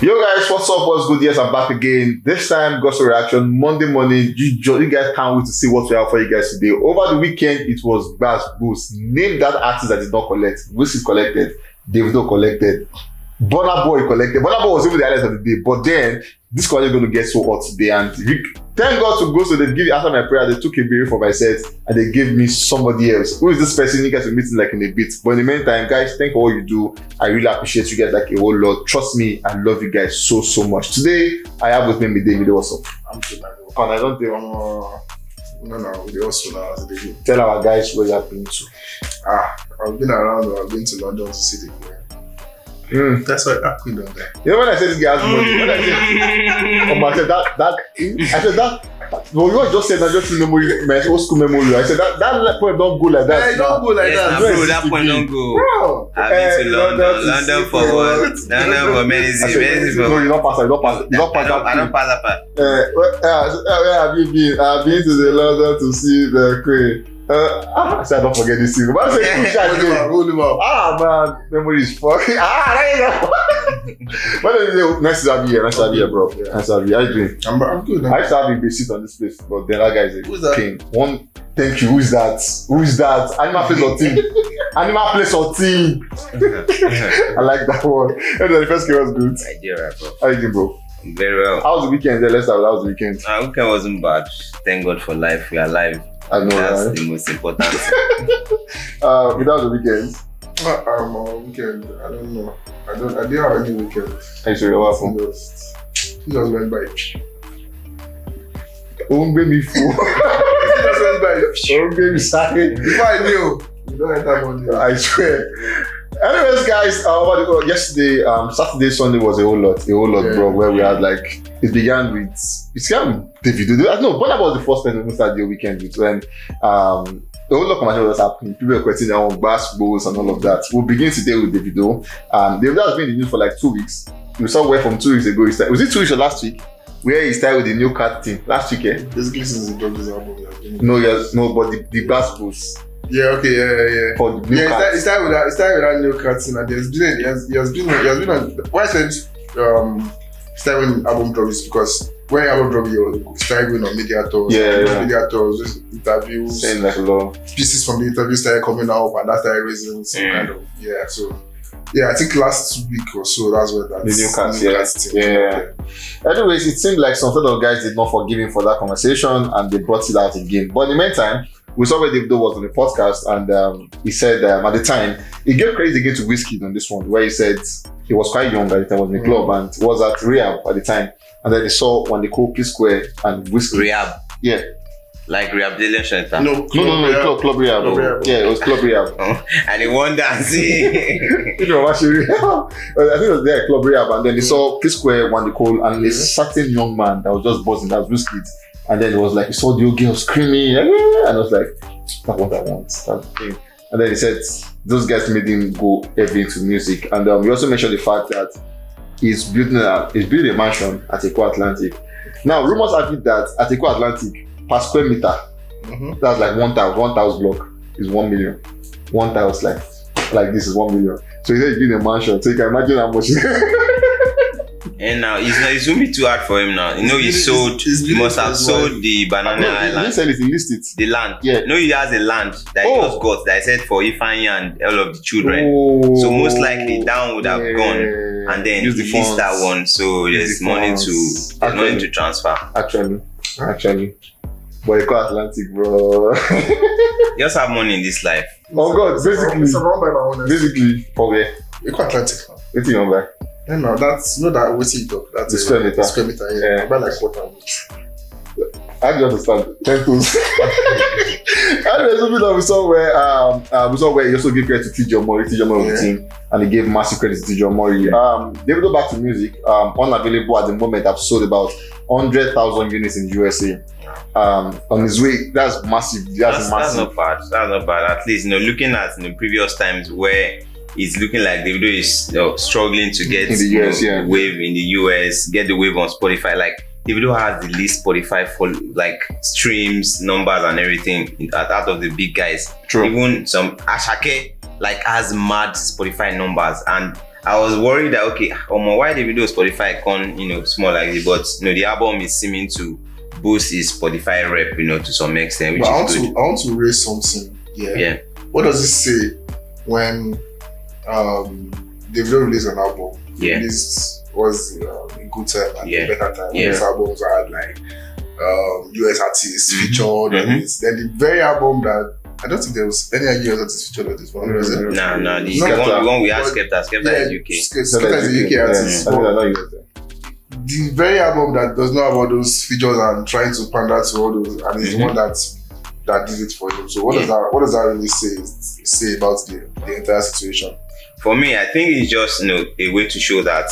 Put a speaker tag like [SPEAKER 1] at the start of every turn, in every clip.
[SPEAKER 1] Yo guys, what's up? What's good? Yes, I'm back again. This time, gospel reaction, Monday morning. You guys can't wait to see what we have for you guys today. Over the weekend, it was gbos. Name that artist that did not collect. Wizkid collected. Davido collected. Burna Boy collected. Burna Boy was even the highlight of the day. But then, this college is going to get so hot today. And thank God to go. So they give after my prayer, they took a beer for my set and they gave me somebody else. Who is this person? You guys will meet like in a bit. But in the meantime, guys, thank you for all you do. I really appreciate you guys like a whole lot. Trust me, I love you guys so much. Today, I have with me Mide. Mide, what's up?
[SPEAKER 2] I'm good, man.
[SPEAKER 1] And I don't think
[SPEAKER 2] No, we also now as a baby.
[SPEAKER 1] tell our guys where you have been to.
[SPEAKER 2] I've been around. I've been to London to see the queen. That's why I'm queen on there.
[SPEAKER 1] You know when I said this guy has money, when I said, I said that. Well, you just said that just memory, my old school memory. I said that point don't go like that.
[SPEAKER 2] Hey, don't go like that.
[SPEAKER 3] Bro, that point don't go.
[SPEAKER 2] Bro.
[SPEAKER 3] I've been to London for what? London for medicine.
[SPEAKER 1] No, you don't pass. You don't pass. You don't pass that.
[SPEAKER 3] I don't pass that part.
[SPEAKER 1] Where have you been? I've been to the London to see the queen. I said I don't forget this thing. But I said,
[SPEAKER 2] Roll him up.
[SPEAKER 1] man, memory is fucking. There you go. But nice to have you here. Nice to have you here, bro.
[SPEAKER 2] Yeah.
[SPEAKER 1] Nice to have you. How you doing?
[SPEAKER 2] I'm good.
[SPEAKER 1] I used to have a sit on this place, but then that guy is a
[SPEAKER 2] Who's that?
[SPEAKER 1] king. One, thank you. Who is that? Who is that? Animal place or team? Animal place or team? I like that one. Anyway, the first game was good.
[SPEAKER 3] Nigeria, bro.
[SPEAKER 1] How you doing, bro?
[SPEAKER 3] Very well.
[SPEAKER 1] How was the weekend? Let's start. How was the weekend?
[SPEAKER 3] Our weekend wasn't bad. Thank God for life. We are alive.
[SPEAKER 1] I know,
[SPEAKER 3] That's
[SPEAKER 1] right?
[SPEAKER 3] the most important thing.
[SPEAKER 1] Without the weekend,
[SPEAKER 2] Weekend. I don't know. I didn't have any weekend.
[SPEAKER 1] I used to go out from.
[SPEAKER 2] Just went by.
[SPEAKER 1] Don't make me fool.
[SPEAKER 2] Just went by.
[SPEAKER 1] Don't make me sorry.
[SPEAKER 2] Before I knew, you don't enter Monday.
[SPEAKER 1] I swear. Anyways, guys, yesterday, Saturday, Sunday was a whole lot,
[SPEAKER 2] Yeah.
[SPEAKER 1] bro. Where we had like it began with Davido. I know, Burna was the first time we started the weekend with when the whole lot of commercial was happening. People were questioning their own gbos and all of that. We'll begin today with Davido. Davido has been in the news for like 2 weeks. We saw where from 2 weeks ago. Was it 2 weeks or last week? Where he started with the new cat thing last week, eh?
[SPEAKER 2] Basically, since he dropped his album, he has been.
[SPEAKER 1] No, but the gbos
[SPEAKER 2] Yeah, okay, yeah.
[SPEAKER 1] for the new
[SPEAKER 2] Yeah,
[SPEAKER 1] cat.
[SPEAKER 2] it started with that new cut scene, and he has been on. Why I said started when album drop is because when album drop, he started going on media tours. Media tours, just interviews.
[SPEAKER 1] Saying like a lot.
[SPEAKER 2] Pieces from the interview started coming out, and that started raising some kind of So I think last week or so that's when that
[SPEAKER 1] The new cast,
[SPEAKER 2] thing.
[SPEAKER 1] Yeah. Anyways, it seemed like some sort of guys did not forgive him for that conversation, and they brought it out again. But in the meantime, we saw where Davido was on the podcast, and he said at the time he gave credit again to Wizkid on this one, where he said he was quite young by the time, was in the club and was at rehab at the time, and then he saw when they called P Square and Wizkid.
[SPEAKER 3] Rehab.
[SPEAKER 1] Yeah.
[SPEAKER 3] Like rehabilitation center.
[SPEAKER 1] No, club rehab.
[SPEAKER 2] Club rehab.
[SPEAKER 1] Yeah, it was club rehab.
[SPEAKER 3] And he won and see.
[SPEAKER 1] You know, actually, I think it was there, club rehab, and then they saw P Square when they called, and a certain young man that was just buzzing, that was Wizkid. And then it was like, he saw the old girl screaming, and I was like, that's what I want. That's the thing. And then he said, those guys made him go heavy into music. And he also mentioned the fact that he's building a mansion at Eco Atlantic. Now, rumors have it that at Eco Atlantic, per square meter, that's like 1,000 block is 1 million. 1,000, like this is 1 million. So he said he's building a mansion. So you can imagine how much.
[SPEAKER 3] And now it's going to be too hard for him now. You know, he must have sold the banana
[SPEAKER 1] He
[SPEAKER 3] island.
[SPEAKER 1] didn't sell it, he listed it.
[SPEAKER 3] The land.
[SPEAKER 1] Yeah.
[SPEAKER 3] No, he has a land that he just got that I said for Ifeanyi and all of the children.
[SPEAKER 1] Oh,
[SPEAKER 3] So most likely down would have gone, and then
[SPEAKER 1] use
[SPEAKER 3] he
[SPEAKER 1] the
[SPEAKER 3] leased
[SPEAKER 1] funds.
[SPEAKER 3] that one. So there's
[SPEAKER 1] the
[SPEAKER 3] money
[SPEAKER 1] funds.
[SPEAKER 3] to transfer.
[SPEAKER 1] Actually. But Eco Atlantic, bro.
[SPEAKER 3] You just have money in this life.
[SPEAKER 1] Oh God,
[SPEAKER 2] It's
[SPEAKER 1] basically,
[SPEAKER 2] around by my own.
[SPEAKER 1] for where?
[SPEAKER 2] We're quite Atlantic now.
[SPEAKER 1] What's your number?
[SPEAKER 2] No, that's not that we see it up. That's
[SPEAKER 1] The square meter.
[SPEAKER 2] Square meter,
[SPEAKER 1] Yeah.
[SPEAKER 2] About like quarter.
[SPEAKER 1] I don't understand. 10 toes. Anyways, we saw where he also gave credit to TJ Mori. TJ Mori was the team, and he gave massive credit to TJ Mori. Davido, back to music. Unavailable at the moment. I've sold about 100,000 units in the USA. On his way, that's massive. That's
[SPEAKER 3] That's
[SPEAKER 1] massive.
[SPEAKER 3] not bad. At least looking at previous times where it's looking like Davido is struggling to get
[SPEAKER 1] In the US, yeah.
[SPEAKER 3] wave in the US, get the wave on Spotify. Like Davido has the least Spotify for like streams, numbers, and everything out of the big guys.
[SPEAKER 1] True.
[SPEAKER 3] Even some Asake like has mad Spotify numbers, and I was worried that okay, why Davido Spotify con small like this, but the album is seeming to boost his Spotify rep, to some extent, which is good.
[SPEAKER 2] I want to raise something. Yeah. What does it say when Davido released an album?
[SPEAKER 3] Yeah.
[SPEAKER 2] This was a good time and a better time.
[SPEAKER 3] Yeah.
[SPEAKER 2] These albums had like US artists featured on it. Then the very album that I don't think there was any US artists featured on this one. Was it?
[SPEAKER 3] No, the one we had Skepta. Skepta is UK.
[SPEAKER 2] Skepta is a UK artist. The very album that does not have all those features and trying to pander to all those, and is the one that did it for him. So what does that really say about the entire situation?
[SPEAKER 3] For me, I think it's just a way to show that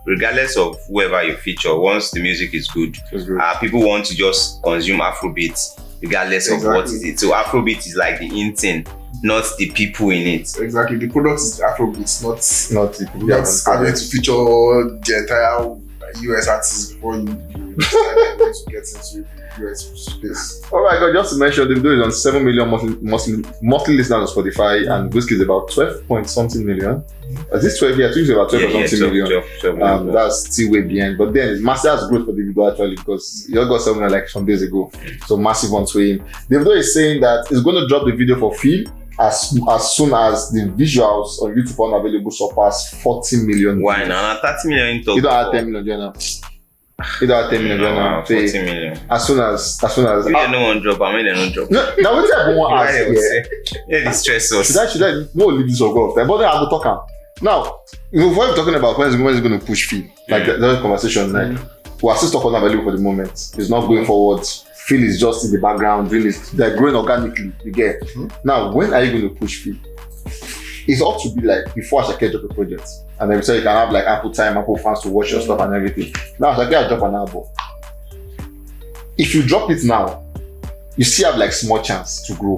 [SPEAKER 3] regardless of whoever you feature, once the music is good, people want to just consume Afrobeats regardless of what is it. So Afrobeat is like the in thing, not the people in it.
[SPEAKER 2] Exactly, the product is the Afrobeats, not the people.
[SPEAKER 1] Not
[SPEAKER 2] having to feature the entire US artists before you decide to get into US space.
[SPEAKER 1] Oh my god, just to mention, Davido is on 7 million monthly listeners on Spotify, and Wizkid is about 12 point something million. Is this 12? Yeah, I think it's about 12 point something million. 12 million. That's still way behind. But then it's massive growth for Davido actually, because he got something like some days ago. So massive on to him. Davido is saying that he's going to drop the video for free as soon as the visuals on YouTube are unavailable surpass 40 million.
[SPEAKER 3] Why now? 30 million.
[SPEAKER 1] You don't have 10 million now. You don't have 10 million now.
[SPEAKER 3] 40 million.
[SPEAKER 1] As soon as
[SPEAKER 3] you no one drop, I mean they don't drop.
[SPEAKER 1] No, now what I want to ask
[SPEAKER 3] yeah, the stress us.
[SPEAKER 1] Should I no leave this or go off? But then I will talk am. Now, what we're talking about when it's going to push Phil, like that conversation, like we're still stuck on available for the moment. It's not going forward. Phil is just in the background, they're growing organically. You get now. When are you going to push Phil? It's ought to be like before Asake drop a project, and then so you can have like ample time, ample fans to watch your stuff and everything. Now Asake drop an album. If you drop it now, you still have like small chance to grow.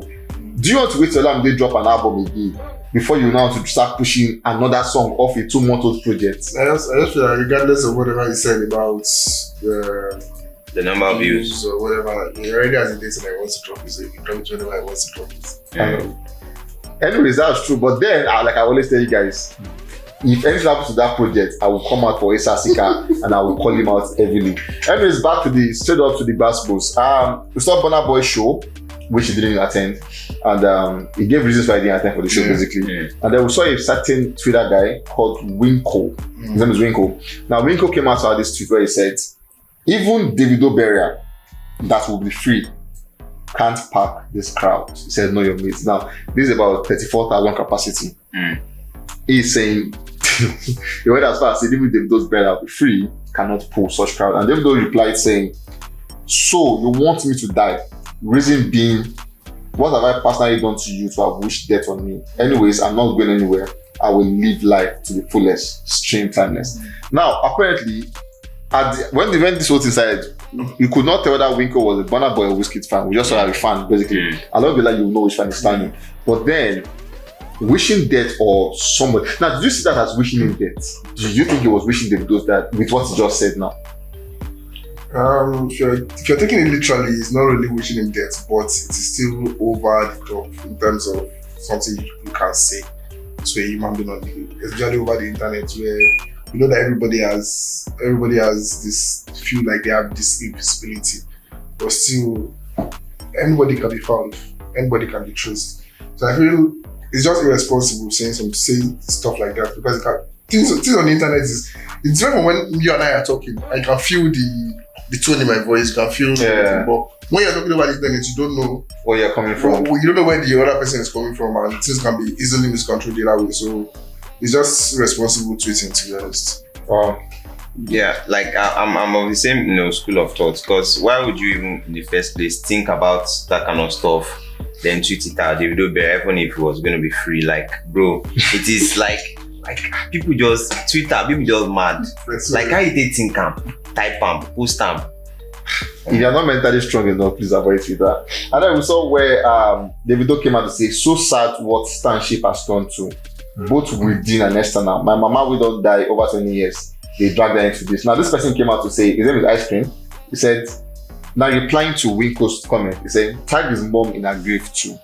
[SPEAKER 1] Do you want to wait till they drop an album again before you now to start pushing another song off a 2-month-old project?
[SPEAKER 2] I just feel like regardless of whatever you said about
[SPEAKER 3] the number of views
[SPEAKER 2] or whatever, he already has a date and he wants to drop it, so he can drop it whenever he wants to drop it.
[SPEAKER 1] Anyways, that's true. But then, like I always tell you guys, if anything happens to that project, I will come out for Asake and I will call him out heavily. Anyways, back to straight up to the gbos. We saw Burna Boy show, which he didn't attend, and he gave reasons why he didn't attend for the show, basically. And then we saw a certain Twitter guy called Winko. His name is Winko. Now, Winko came out to this tweet where he said, even Davido burial that will be free can't pack this crowd. He said, know your mates. Now, this is about 34,000 capacity. He's saying, he went as far as saying, even Davido's burial will be free, cannot pull such crowd. And Davido replied saying, so you want me to die? Reason being, what have I personally done to you to have wished death on me? Anyways, I'm not going anywhere. I will live life to the fullest, stream timeless. Now, apparently, when this whole thing started, you could not tell whether Winko was a Burna Boy or Wizkid fan. We just saw a fan, basically. I don't feel like you know which fan is standing. But then, wishing death or somebody. Now, did you see that as wishing him death? Do you think he was wishing Davido that with what he just said now?
[SPEAKER 2] If you're taking it literally, it's not really wishing him death, but it is still over the top in terms of something you can say to a human being on the, especially over the internet, where you know that everybody has this feel like they have this invisibility, but still anybody can be found, anybody can be traced. So I feel it's just irresponsible saying stuff like that, because things on the internet is it's different from when you and I are talking. I can feel the tone in my voice, you can feel everything, but when you're talking about the internet, you don't know
[SPEAKER 1] where you're coming from.
[SPEAKER 2] You don't know where the other person is coming from, and things can be easily misconstrued the other way. So it's just irresponsible tweeting, to be honest.
[SPEAKER 3] Yeah, like I'm of the same school of thought, because why would you even in the first place think about that kind of stuff, then tweet it out? Davido bear, even if it was going to be free, like bro, it is like people just Twitter, people just mad. Like how you take think type post
[SPEAKER 1] if you're not mentally strong enough, please avoid Twitter. And then we saw where Davido came out to say, so sad what Stanship has turned to, both within and external. My mama will not die over 20 years. They dragged her into this. Now this person came out to say, his name is Ice Cream. He said, now replying to Winko's comment, he said, tag his mom in her grave too.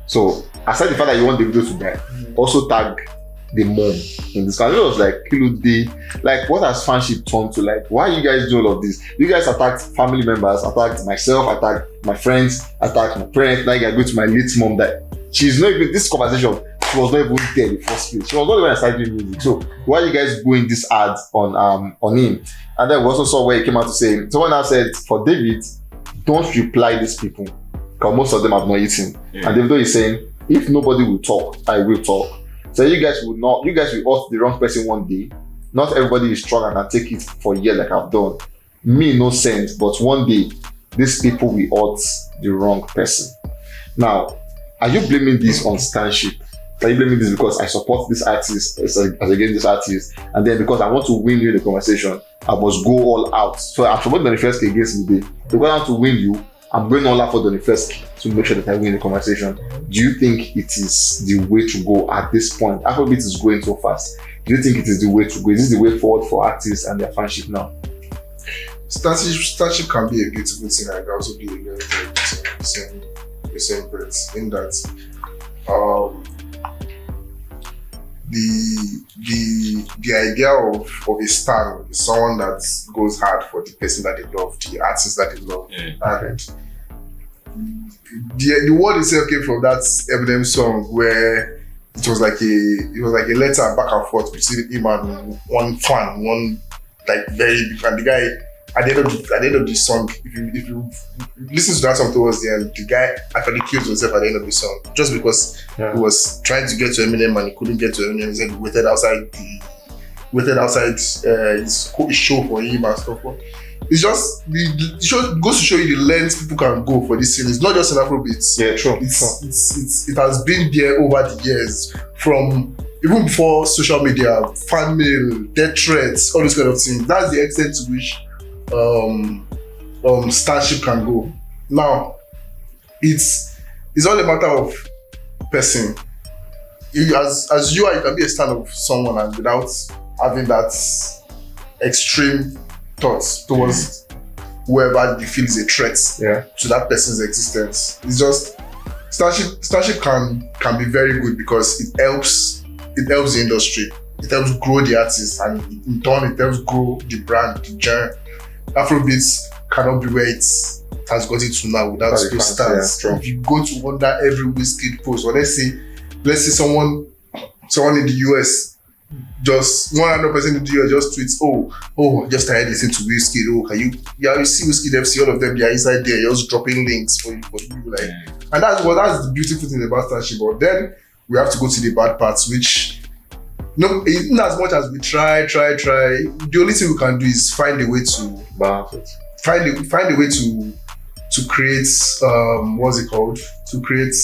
[SPEAKER 1] So aside the fact that you want Davido to die, also tag the mom in this country. It was like Kilo Day. Like, what has fanship turned to? Like, why you guys do all of this? You guys attacked family members, attacked myself, attacked my friends, attacked my parents. Like, I go to my late mom that she's not even this conversation. She was not even there in the first place. She was not even started doing music. So why you guys going this ads on him? And then we also saw where he came out to say, someone now said for David, don't reply these people because most of them have not eaten. And Davido is saying, if nobody will talk, I will talk. So you guys will hurt the wrong person one day. Not everybody is strong and can take it for a year like I've done. Me, no sense, but one day, these people will hurt the wrong person. Now, are you blaming this on stanship? Are you blaming this because I support this artist as against this artist, and then because I want to win you in the conversation, I must go all out? So I'm supporting Donifeski against Mide. Because I want to win you, I'm going all out for Donifeski to make sure that I win the conversation. Do you think it is the way to go at this point? Afrobeat is going so fast. Do you think it is the way to go? Is this the way forward for artists and their fanship now?
[SPEAKER 2] Stanship can be a beautiful thing, and it can also be a very, very good thing. The same breath, in that the idea of a star is someone that goes hard for the person that they love, the artist that they love. And the word itself came from that Eminem song where it was like a letter back and forth between him and one fan, one like very big fan. The guy at the end of the song, if you listen to that song towards the end, the guy actually killed himself at the end of the song just because he was trying to get to Eminem and he couldn't get to Eminem. He said he waited outside his show for him and stuff. It's just the show goes to show you the lengths people can go for this scene. It's not just in Afrobeats.
[SPEAKER 1] Yeah, true.
[SPEAKER 2] It has been there over the years, from even before social media, fan mail, death threats, all those kind of things. That's the extent to which starship can go. Now, it's all a matter of person. As you are, you can be a stand of someone and without having that extreme thoughts towards whoever you feel is a threat to that person's existence. It's just starship can be very good because it helps the industry. It helps grow the artist, and in turn it helps grow the brand, the genre. Afrobeats cannot be where it has gotten to now without those stars. If you go to under every Wizkid post, or let's say someone in the US, just 100% in the US just tweets, oh, just started listening to Wizkid. Oh, you see Wizkid FC, all of them, they are inside there, you're just dropping links for you, like. And that's the beautiful thing about starship. But then we have to go to the bad parts, which in as much as we try, the only thing we can do is find a way to balance it. Find a way to create to create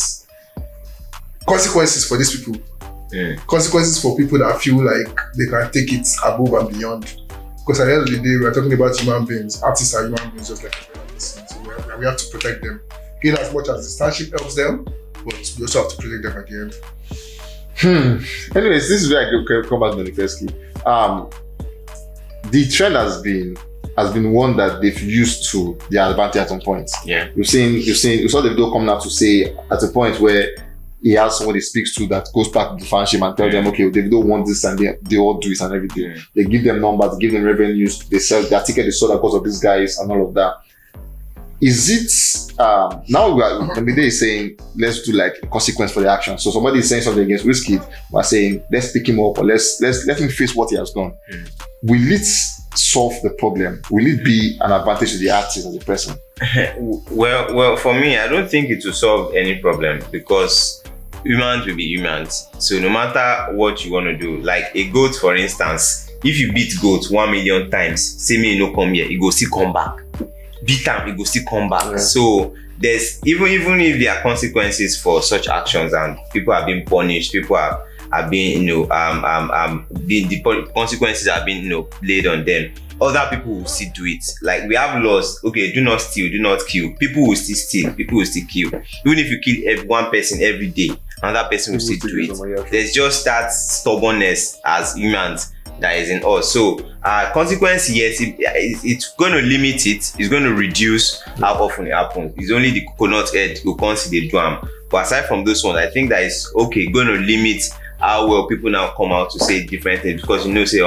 [SPEAKER 2] consequences for these people. Consequences for people that feel like they can take it above and beyond. Because at the end of the day, we are talking about human beings. Artists are human beings just like everyone else. So we have to protect them. In as much as the starship helps them, but we also have to protect them at the end.
[SPEAKER 1] Anyways, this is where I can come back to Donifeski. The trend has been one that they've used to their advantage at some point.
[SPEAKER 3] Yeah.
[SPEAKER 1] You saw Davido come out to say at a point where he has someone he speaks to that goes back to the fanship and tell them, okay, Davido wants this, and they all do it and everything. They give them numbers, they give them revenues, they sell their ticket, they sold because of these guys and all of that. Is it now Mide is saying let's do like a consequence for the action? So somebody is saying something against Wizkid, we're saying let's pick him up or let's let him face what he has done. Will it solve the problem? Will it be an advantage to the artist as a person?
[SPEAKER 3] Well, for me, I don't think it will solve any problem because humans will be humans. So no matter what you want to do, like a goat, for instance, if you beat goat 1 million times, say me no come here, he go still come back. Beat time, it will still come back. Yeah. So there's even if there are consequences for such actions and people are being punished, people are being the consequences are being laid on them. Other people will still do it. Like we have laws. Okay, do not steal, do not kill. People will still steal. People will still kill. Even if you kill one person every day, another person will still do it. There's just that stubbornness as humans that is in us. So consequence, yes, it's going to limit it. It's going to reduce how often it happens. It's only the coconut head who can't see the drum. But aside from those ones, I think that is okay, going to limit how well people now come out to say different things because say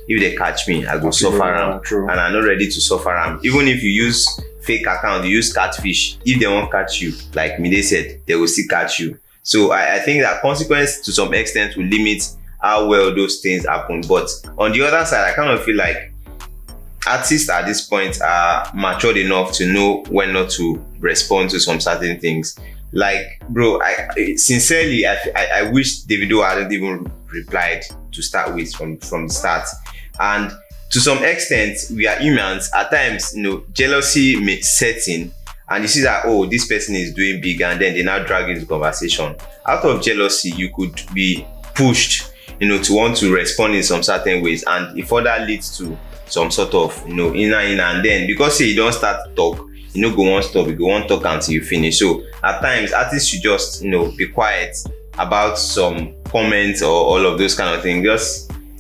[SPEAKER 3] if they catch me, I go suffer am, and I'm not ready to suffer am. Even if you use fake account, you use catfish. If they won't catch you, like Mide said, they will still catch you. So I think that consequence to some extent will limit how well those things happen. But on the other side, I kind of feel like artists at this point are matured enough to know when not to respond to some certain things. Like, bro, I sincerely wish Davido hadn't even replied to start with from the start. And to some extent, we are humans. At times, jealousy may set in, and you see that, this person is doing big, and then they now drag into conversation. Out of jealousy, you could be pushed, to want to respond in some certain ways, and it further leads to some sort of, inner, and then because you don't start to talk, go on stop, you go on talk until you finish. So at times, artists should just, be quiet about some comments or all of those kind of things.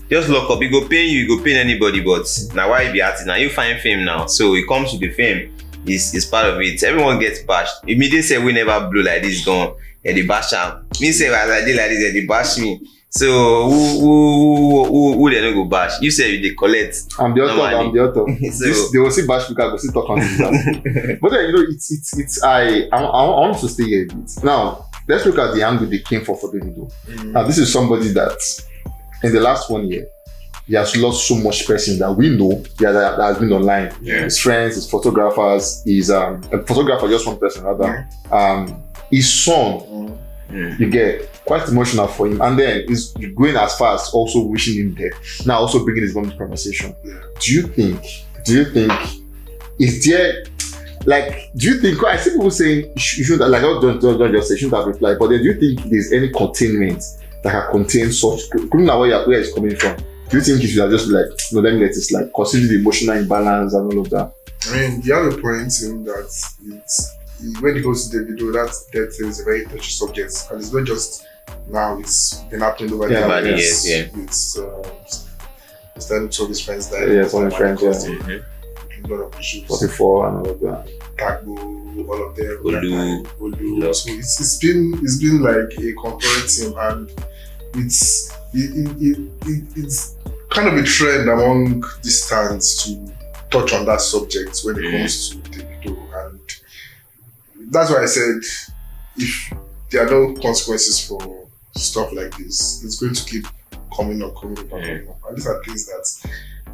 [SPEAKER 3] Just lock up. You go pay anybody, but now why you be artist? Now you find fame now. So it comes to the fame. Is part of it. Everyone gets bashed. If me they say we never blew like this, gone, they bash am. Me say as I did like this, they bash me. So who they don't go bash? You say they collect.
[SPEAKER 1] I'm the author. So they will see bash because I will still talk on this. But then I want to stay here a bit. Now let's look at the angle they came for Davido. Now this is somebody that in the last 1 year, he has lost so much person that we know that has been online. Yeah. His friends, his photographers, a photographer, just one person rather. His son, you get quite emotional for him. And then he's going as far as also wishing him death. Now also bringing his mom into conversation. Yeah. Do you think, is there, do you think, I see people saying, you should, like, don't just say, you shouldn't have replied, but then do you think there's any containment that can contain such, where it's coming from? Do you think you should have just let me let it consider the emotional imbalance and all of that?
[SPEAKER 2] I mean, the other point in that when it goes to Davido, that death is a very touchy subject, and it's not just now; it's been happening over the years. It's starting to his friends died.
[SPEAKER 1] Yeah, some of his friends.
[SPEAKER 2] A lot of issues.
[SPEAKER 1] 44 and all of that.
[SPEAKER 2] Tagbo, all of them.
[SPEAKER 3] Olu.
[SPEAKER 2] So it's been like a concurrent team, and it's kind of a trend among these stands to touch on that subject when it comes to Davido, and that's why I said if there are no consequences for stuff like this, it's going to keep coming up. And these are things that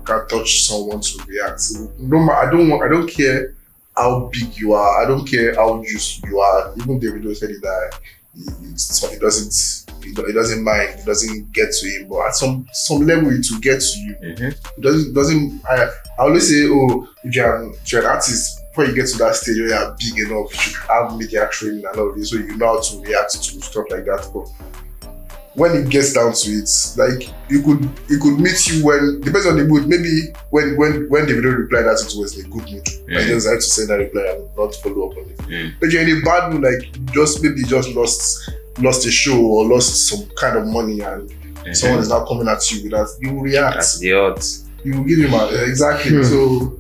[SPEAKER 2] can touch someone to react. So, I don't care how big you are. I don't care how used you are. Even Davido said that it doesn't mind. It doesn't get to him. But at some level, it will get to you. It doesn't. I always say, if you're an artist, before you get to that stage where you are big enough, you should have media training and all of this, so you know how to react to stuff like that. But when it gets down to it, like it could meet you when, depends on the mood. Maybe when Davido replied that it was in a good mood, I just had to send that reply and not follow up on it. But you're in a bad mood, like maybe just lost a show or lost some kind of money, and someone is now coming at you with that, you will react.
[SPEAKER 3] That's the odds.
[SPEAKER 2] You will give him exactly. So.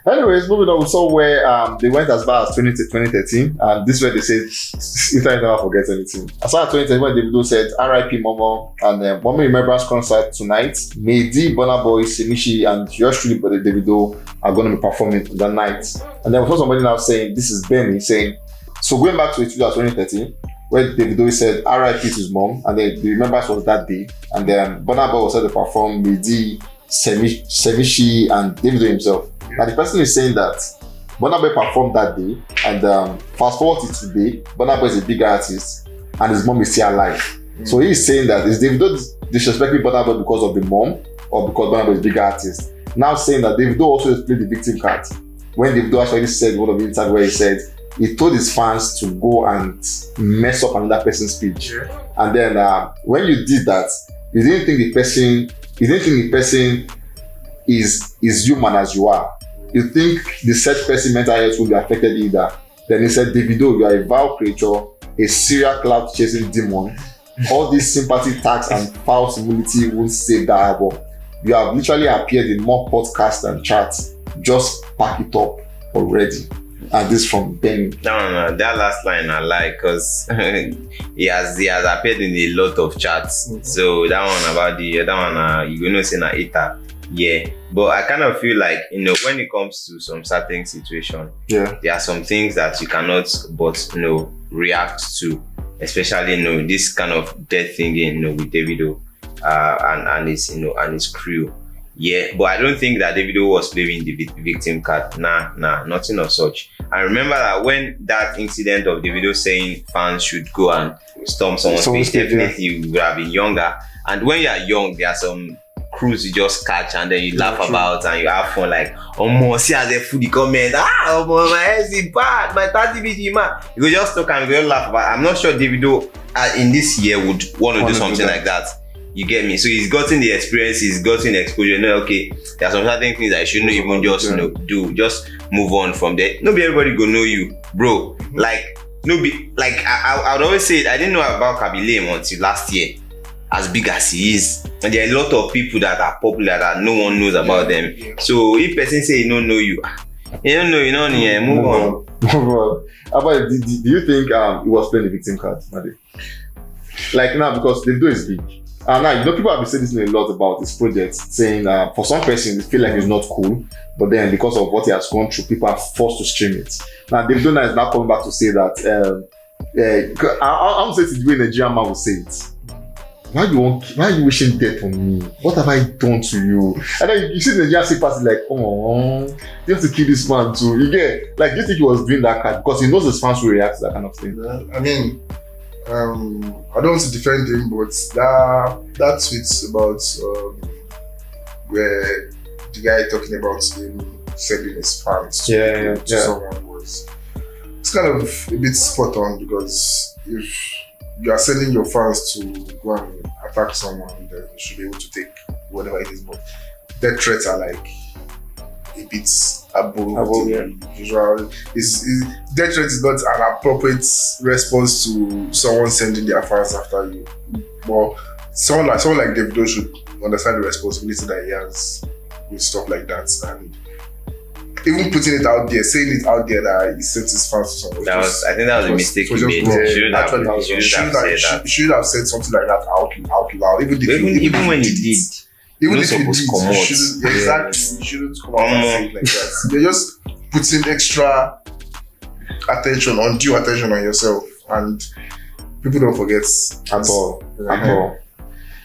[SPEAKER 1] Anyways, moving on, we saw where they went as far as 2013, and this is where they said internet never forgets anything. As far as 2013, when Davido said R.I.P. Momo, and Momo Remembrance concert tonight, Mide, Burna Boy, Semishi, and yours truly, but Davido are going to be performing that night. And then we saw somebody now saying, this is Benny saying, so going back to 2013, where Davido said R.I.P. to his mom, and then the remembrance was that day, and then Burna Boy was said to perform Mide, Semishi, and Davido himself. And the person is saying that Burna Boy performed that day, and fast forward to today, Burna Boy is a big artist and his mom is still alive. So he is saying that is Davido disrespecting Burna Boy because of the mom or because Burna Boy is a big artist? Now saying that Davido also played the victim card. When Davido actually said one of the interviews where he said he told his fans to go and mess up another person's speech. And then when you did that, you didn't think the person is human as you are. You think the said person mental health will be affected either. Then he said, Davido, you are a vile creature, a serial cloud chasing demon. All these sympathy tags and false humility won't save that album. You have literally appeared in more podcasts and chats. Just pack it up already. And this from Benny.
[SPEAKER 3] No, that last line I like because he has appeared in a lot of chats. So that one about the other one, you know, say na Eta. Yeah, but I kind of feel like, you know, when it comes to some certain situation, there are some things that you cannot but, you know, react to, especially, you know, this kind of death thing, you know, with Davido and his, you know, and his crew. Yeah, but I don't think that Davido was playing the victim card. Nah, nothing of such. I remember that when that incident of Davido saying fans should go and storm someone's face, definitely you would have been younger. And when you are young, there are some crews you just catch and then you laugh about and you have fun, like, oh, see as a foodie comment, my head is bad, my 30 BG man. You just talk and you laugh about. I'm not sure Davido in this year would want to do something like that. You get me? So he's gotten the experience, he's gotten the exposure. No, okay, there are some certain things that you shouldn't even just you know do. Just move on from there. No be everybody go know you, bro. Like, no be like I would always say I didn't know about Kabile until last year. As big as he is, and there are a lot of people that are popular that no one knows about them. So if person say he don't know you, you don't know, you know, move on.
[SPEAKER 1] But do you think he was playing the victim card, Mide? Like now, because Davido is big. Now, you know, people have been saying this a lot about this project, saying for some person, they feel like it's not cool, but then because of what he has gone through, people are forced to stream it. Now, Davido is now coming back to say that, I would say it's the way Nigerian man will say it. Why are you wishing death on me? What have I done to you? And then you see the Nigerian sick person like, oh, you have to kill this man too. You get, like, do you think he was doing that card? Because he knows his fans will react to that kind of thing.
[SPEAKER 2] I mean, I don't want to defend him, but that tweet about where the guy talking about him sending his fans to someone was, it's kind of a bit spot on, because if you are sending your fans to go and attack someone, then you should be able to take whatever it is. But death threats are like a bit above usual. Death threat is not an appropriate response to someone sending their fans after you. But someone like Davido should understand the responsibility that he has with stuff like that, and even putting it out there, saying it out there that he sent his fans to someone.
[SPEAKER 3] I think that was a mistake he made. He
[SPEAKER 2] should have said something like that out loud. Even when he did. Even if you shouldn't come out and say it like that. You're just putting extra attention, undue attention on yourself, and people don't forget
[SPEAKER 1] at all.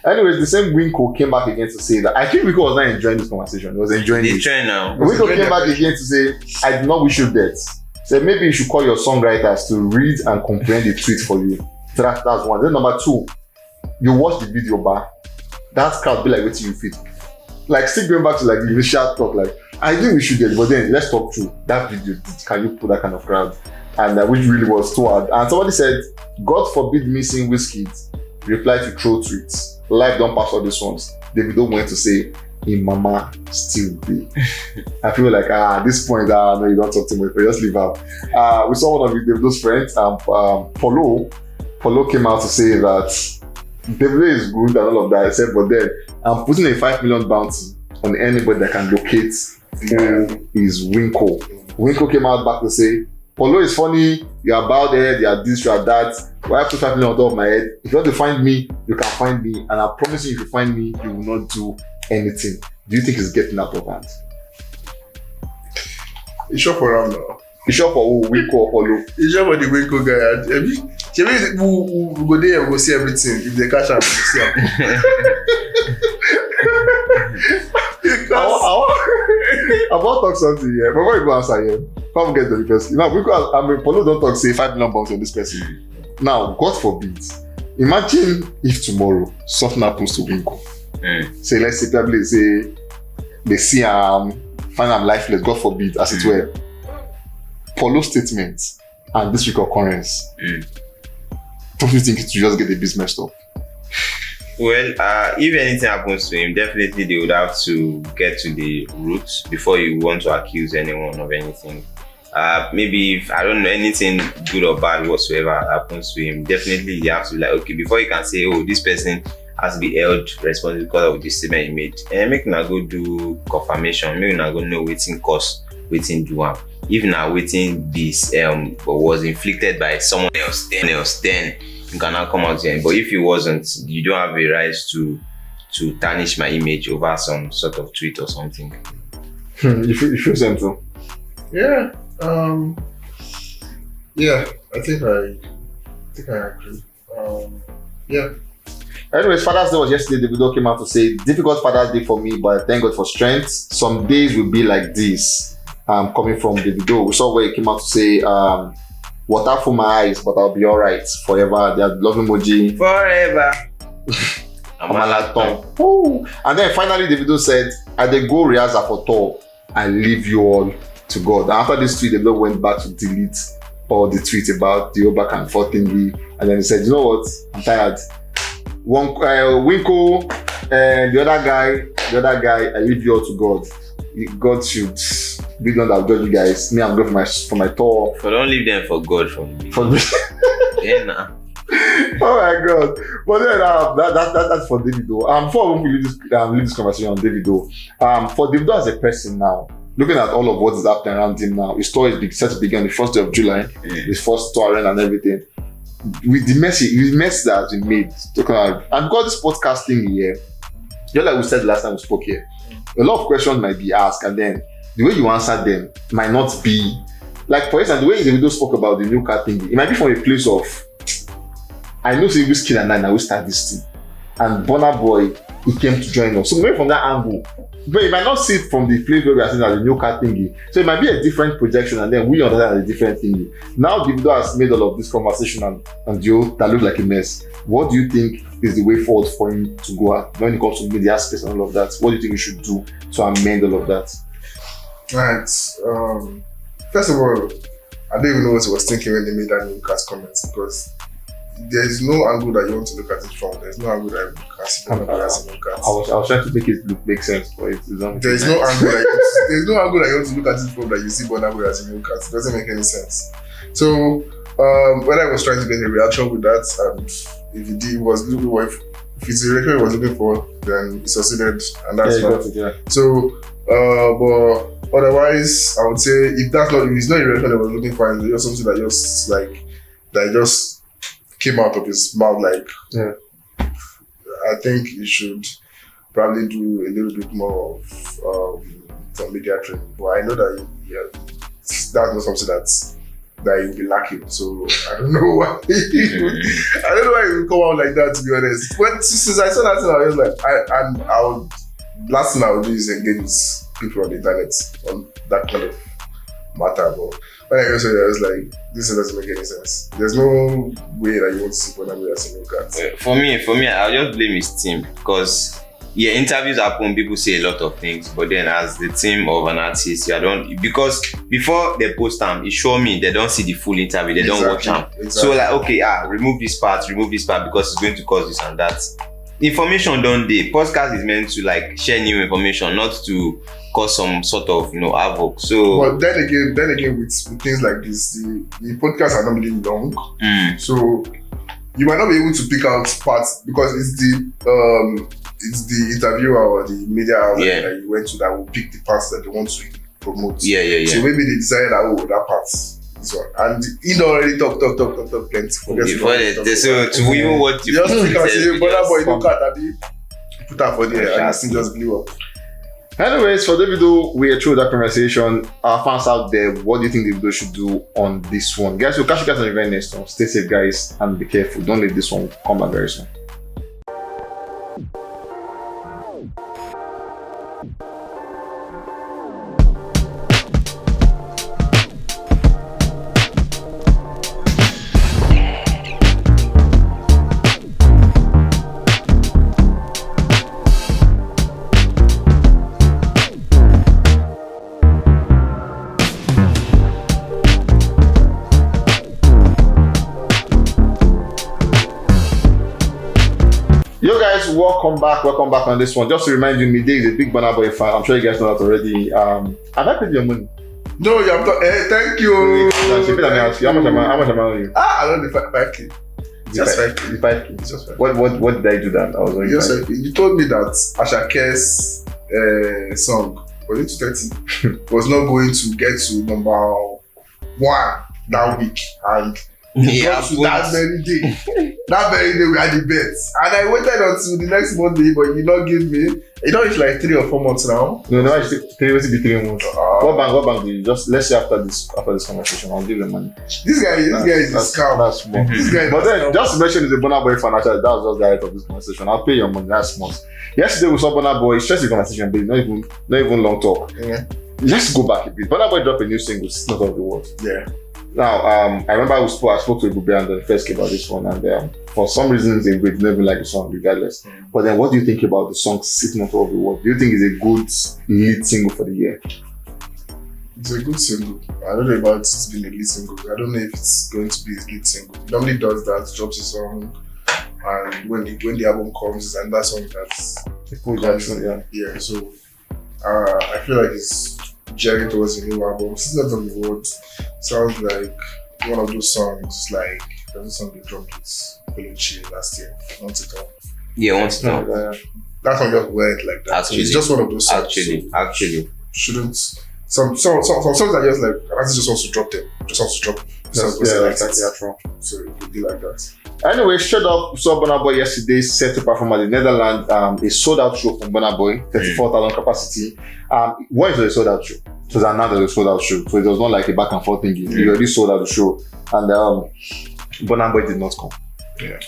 [SPEAKER 1] Anyways, the same Winko came back again to say that I think Winko was not enjoying this conversation. He was enjoying it.
[SPEAKER 3] Now.
[SPEAKER 1] Winko came back again to say, I do not wish you death. So maybe you should call your songwriters to read and comprehend the tweet for you. So that's one. Then number two, you watch the video back. That crowd be like, wait till you fit. Like, still going back to like the initial talk, like, I think we should get, but then let's talk through that video. Can you put that kind of crowd? And which really was too hard. And somebody said, God forbid missing Wizkid. Reply to troll tweets. Life don't pass all these ones. Davido went to say, in mama still be. I feel like at this point, no, you don't talk to me, but just leave out. We saw one of Davido's friends, Polo came out to say that Davido is good and all of that. I said, but then I'm putting a 5 million bounty on anybody that can locate who is Winko. Winko came out back to say, Polo is funny, you're about there, you're this, you're that. Why I put 5 million on top of my head? If you want to find me, you can find me. And I promise you, if you find me, you will not do anything. Do you think it's getting out of hand?
[SPEAKER 2] It's shop for him now.
[SPEAKER 1] It's shop for who? Winko or Polo?
[SPEAKER 2] It's shop for the Winko guy. We go there and go see everything. If they catch him, we see him.
[SPEAKER 1] I want to talk something here. Before you go answer here, come get the person. Now, because Polo don't talk, say 5 million bounty on this person. Now, God forbid, imagine if tomorrow something happens to Winko. Say, let's say, probably say, they see find him lifeless, God forbid, as it were. Polo's statement and this week occurrence. Don't you think it will just get the business messed up?
[SPEAKER 3] Well, if anything happens to him, definitely they would have to get to the roots before you want to accuse anyone of anything. Maybe if I don't know anything good or bad whatsoever happens to him, definitely they have to be like, okay, before you can say, oh, this person has to be held responsible because of the statement he made. And make na go do confirmation, make na go know waiting cause, waiting do am. if now waiting this was inflicted by someone else, then you can now come out here. But if it wasn't, you don't have a right to tarnish my image over some sort of tweet or something.
[SPEAKER 1] You feel same too?
[SPEAKER 2] Yeah. Yeah. I think I agree. Yeah.
[SPEAKER 1] Anyways, Father's Day was yesterday. Davido came out to say, difficult Father's Day for me, but I thank God for strength. Some days will be like this. Coming from Davido. We saw where he came out to say, water for my eyes, but I'll be alright forever. They have love emoji.
[SPEAKER 3] Forever.
[SPEAKER 1] Amapiano. And then finally Davido said, I dey go rehearsal for tour. I leave you all to God. And after this tweet, Davido went back to delete all the tweets about the back and forth thingy. And then he said, you know what? I'm tired. One Winkle and the other guy, I leave you all to God. God should be the one that will judge you guys. Me, I'm going for my tour.
[SPEAKER 3] But don't leave them for God from me.
[SPEAKER 1] For me.
[SPEAKER 3] Yeah, nah.
[SPEAKER 1] Oh my God. But then that's for Davido. Before we leave this conversation on Davido, for Davido as a person now, looking at all of what is happening around him now, his tour is set to begin on the 1st of July, his first touring and everything. With the mess that has been made, and because this podcast thing here, just like we said last time we spoke here, a lot of questions might be asked, and then the way you answer them might not be like, for instance, the way Davido spoke about the new car thing, it might be from a place of, I know say Wizkid and I will start this thing, and Burna Boy, he came to join us. So maybe from that angle, but you might not see it from the place where we are seeing as a new car thingy. So it might be a different projection, and then we understand as a different thingy. Now Davido has made all of this conversation and Joe that look like a mess. What do you think is the way forward for him to go at when it comes to media space and all of that? What do you think we should do to amend all of that?
[SPEAKER 2] Right. First of all, I don't even know what he was thinking when they made that new cast comments, because there is no angle that you want to look at it from. There's no angle that you can see from the as a new cast.
[SPEAKER 1] I was trying to make it make sense, but it's not.
[SPEAKER 2] There's no angle that you want to look at it from that you see Burna Boy as a new cast. It doesn't make any sense. So when I was trying to get a reaction with that, and if he did, was looking for, if it's the reaction he was looking for, then he succeeded, and that's fine. So but otherwise, I would say if it's not a reaction he was looking for, and it's something that just came out of his mouth, I think you should probably do a little bit more of some media training. But I know that that's not something that you'll be lacking. So I don't know why he would come out like that, to be honest. Since I saw that thing, I was like, last thing I would do is engage with people on the internet on that kind of matter. But when I saw it, I was like, this doesn't make any sense. There's no way that you want to see Burna Boy as a new cat.
[SPEAKER 3] For me, I'll just blame his team, because interviews happen, people say a lot of things, but then as the team of an artist, because before they post them, it show me they don't see the full interview, they don't watch them. Exactly. So like, okay, remove this part because it's going to cause this and that. Information don't dey. Podcast is meant to like share new information, not to cause some sort of havoc. So,
[SPEAKER 2] but then again, with things like this, the podcasts are normally long, so you might not be able to pick out parts, because it's the interviewer or the media outlet that you went to that will pick the parts that they want to promote.
[SPEAKER 3] Yeah.
[SPEAKER 2] So maybe they decided that that part. This one. And he already talk plenty.
[SPEAKER 3] So to even what you
[SPEAKER 2] just think and say, Burna Boy, look at that, put that for there, and this thing just blew up.
[SPEAKER 1] Anyways, for Davido, we are through that conversation. Our fans out there, what do you think Davido should do on this one? Guys, we'll catch you guys on the very next one. Stay safe, guys, and be careful. Don't let this one come back very soon. Welcome back on this one. Just to remind you, Mide is a big Burna Boy fan. I'm sure you guys know that already. Have I paid your money?
[SPEAKER 2] No, you have not. Thank you.
[SPEAKER 1] How much am I owing you?
[SPEAKER 2] I don't know, 5K. Just 5K.
[SPEAKER 1] The 5K.
[SPEAKER 2] Just 5K.
[SPEAKER 1] What did I do that? I was owing
[SPEAKER 2] you told me that Asake's song was it 30? Was not going to get to number 1 that week, and got to that very day. That very day we had the bets, and I waited until the next Monday, but you not give me. You know, it's like 3 or 4 months now.
[SPEAKER 1] No, it's 3 months. What bank do you just let's say after this conversation, I'll give them money.
[SPEAKER 2] This guy is a scam.
[SPEAKER 1] That's small.
[SPEAKER 2] This guy
[SPEAKER 1] but then just to mention is a Burna Boy fan, actually, that was just the height of this conversation. I'll pay your money, that's small. Yesterday we saw Burna Boy, stress the conversation, but not even long talk.
[SPEAKER 2] Yeah.
[SPEAKER 1] Let's go back a bit. Burna Boy dropped a new single, It's Not of the World.
[SPEAKER 2] Yeah.
[SPEAKER 1] Now, I remember I spoke to Ibube and the first came about this one, and for some reasons they didn't even like the song regardless. But then what do you think about the song It's Not of the World? Do you think it's a good lead single for the year?
[SPEAKER 2] It's a good single. I don't know about it being a lead single. I don't know if it's going to be a lead single. It normally does that, drops a song, and when the album comes, and that song that's yeah. So I feel like it's gearing towards a new album. It's Not of the World sounds like one of those songs, like there's a song they dropped with Kelechi last year. Want It All.
[SPEAKER 3] Yeah, Want It All.
[SPEAKER 2] That song just went like that.
[SPEAKER 3] Actually,
[SPEAKER 2] it's just one of those songs.
[SPEAKER 3] Actually.
[SPEAKER 2] Shouldn't some songs are just like artists just wants to drop them. Just wants to drop
[SPEAKER 1] true.
[SPEAKER 2] So it would be like that.
[SPEAKER 1] Anyway, straight up, we saw Burna Boy yesterday set to perform at the Netherlands. A sold out show from Burna Boy, 34,000 capacity. When is a sold out show? It was another sold out show. So it was not like a back and forth thing. We already sold out the show. And Burna Boy did not come.
[SPEAKER 2] Yeah.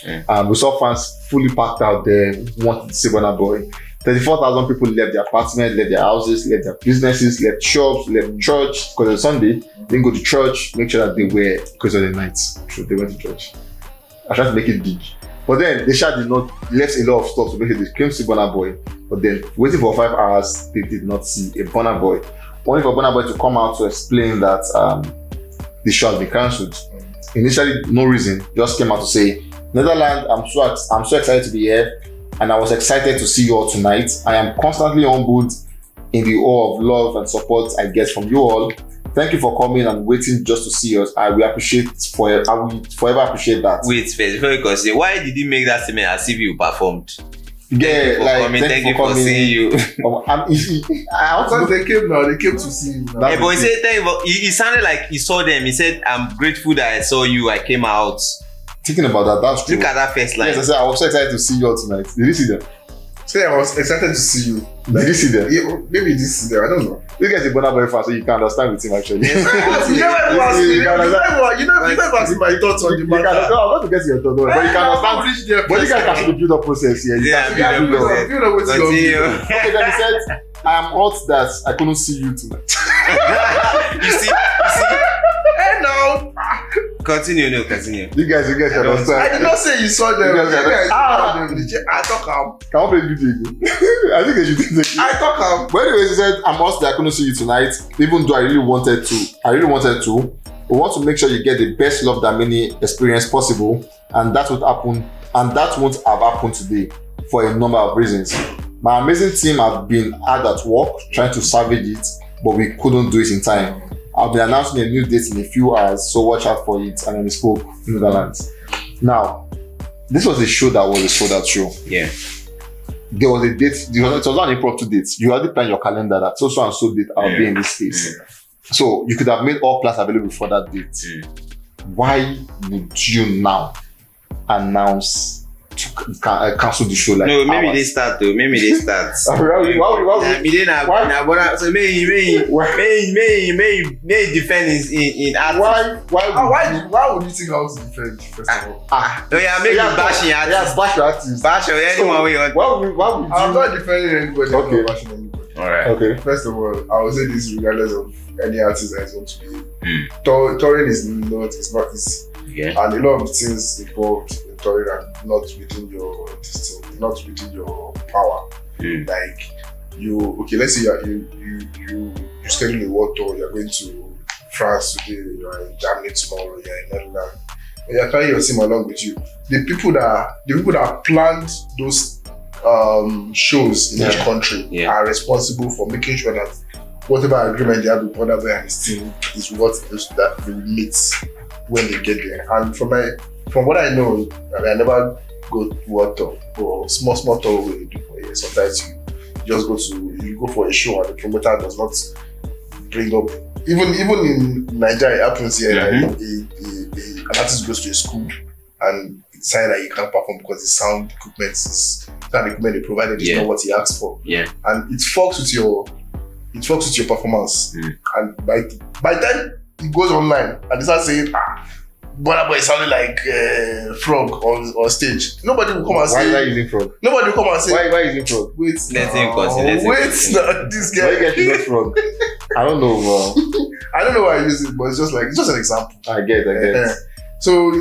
[SPEAKER 1] We saw fans fully packed out there, wanted to see Burna Boy. 34,000 people left their apartments, left their houses, left their businesses, left shops, left church because it was Sunday. Didn't go to church, make sure that they were because of the night. So they went to church. I tried to make it big. But then the did not left a lot of stuff to make sure they came to see Burna Boy. But then waiting for 5 hours, they did not see a Burna Boy. Only for Burna Boy to come out to explain that the show has been cancelled. Initially, no reason, just came out to say, Netherlands, I'm so excited to be here, and I was excited to see you all tonight. I am constantly humbled in the awe of love and support I get from you all. Thank you for coming and waiting just to see us. I will forever appreciate that.
[SPEAKER 3] Wait, because why did you make that statement as if you performed?
[SPEAKER 1] Yeah,
[SPEAKER 3] Thank you for seeing you.
[SPEAKER 2] They came to see you.
[SPEAKER 3] Yeah, but he sounded like he saw them. He said, I'm grateful that I saw you. I came out.
[SPEAKER 1] Thinking about that, that's true.
[SPEAKER 3] Look at that first line.
[SPEAKER 1] Yes, I said I was so excited to see you all tonight. Did you see them?
[SPEAKER 2] Say I was excited to see you.
[SPEAKER 1] Did you see them?
[SPEAKER 2] Yeah, maybe you did see them. I don't know.
[SPEAKER 1] This guy's a Burna Boy fan, so you can understand with him actually.
[SPEAKER 2] You never asked me. You never asked my thoughts on the matter.
[SPEAKER 1] I'm not to get your thoughts, but you can understand. But you guys can see the build-up process here.
[SPEAKER 3] Continue.
[SPEAKER 1] Okay, then he said, I am hot that I couldn't see you tonight.
[SPEAKER 3] You see?
[SPEAKER 2] Hey, no.
[SPEAKER 3] Continue.
[SPEAKER 1] You guys can understand.
[SPEAKER 2] I did not say you saw them. I talk
[SPEAKER 1] Can I play the video again? I think I should do it.
[SPEAKER 2] I talk
[SPEAKER 1] But anyways, he said, I'm hot that I couldn't see you tonight, even though I really wanted to. We want to make sure you get the best love that many experience possible, and that won't have happened today for a number of reasons. My amazing team have been hard at work trying to salvage it, but we couldn't do it in time. I'll be announcing a new date in a few hours, so watch out for it. And then he spoke in the Netherlands. Now, this was a show that was a sold out show.
[SPEAKER 3] Yeah.
[SPEAKER 1] There was a date, it was not an impromptu date. You already planned your calendar that so and so date I'll be in this space. So you could have made all plans available for that date. Why would you now announce to cancel the show? Like
[SPEAKER 3] no, maybe hours? They start though. Maybe they start. Why? So may defend in art.
[SPEAKER 2] Why would you think I was defend first of all?
[SPEAKER 3] Maybe bashing artists.
[SPEAKER 1] Bash artists.
[SPEAKER 3] Bash anyone we want.
[SPEAKER 1] Why would you?
[SPEAKER 2] I'm not defending anybody.
[SPEAKER 1] Okay.
[SPEAKER 2] I'm not bashing anybody.
[SPEAKER 3] Alright.
[SPEAKER 1] Okay.
[SPEAKER 2] First of all, I will say this regardless of any artist that is going to be. Touring is not easy.
[SPEAKER 3] Yeah.
[SPEAKER 2] And a lot of things involved in touring are not within your distance, not within your power. Like let's say you schedule a world tour, you're going to France today, you're in Germany tomorrow, you're in Netherlands, and you're carrying your team along with you. The people that planned those shows in each country are responsible for making sure that whatever agreement they have with Burna Boy and his team is what that they will meet when they get there. And from what I know, I never go to world tour or small tour we do for a year. Sometimes you go for a show and the promoter does not bring up. Even in Nigeria, it happens here. An artist goes to a school and decide that he can't perform because the sound equipment they provided is not what he asked for.
[SPEAKER 3] Yeah.
[SPEAKER 2] And it fucks with your performance. And by then it goes online and they start saying, Burna Boy sounded like frog on stage. Nobody will come and say.
[SPEAKER 1] Why using frog?
[SPEAKER 2] Nobody will come and say.
[SPEAKER 1] Why using frog?
[SPEAKER 2] Wait,
[SPEAKER 3] Let him continue.
[SPEAKER 2] this guy.
[SPEAKER 1] Why you guys use frog? I don't know, bro.
[SPEAKER 2] I don't know why I use it, but it's just an example.
[SPEAKER 1] I get.
[SPEAKER 2] So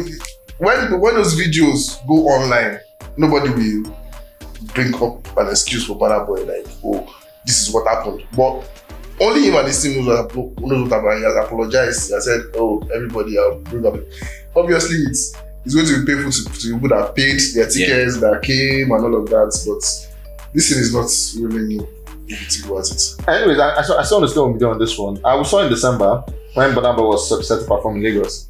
[SPEAKER 2] when those videos go online, nobody will bring up an excuse for Burna Boy like, oh, this is what happened. But only him and his team knows what happened. He has apologized. He has said, oh, everybody, I'll bring up. Obviously, it's going to be painful to people that have paid their tickets, that came and all of that. But this thing is not really if you think about it.
[SPEAKER 1] Anyways, I still understand what we did on this one. I saw in December when Burna Boy was set to perform in Lagos.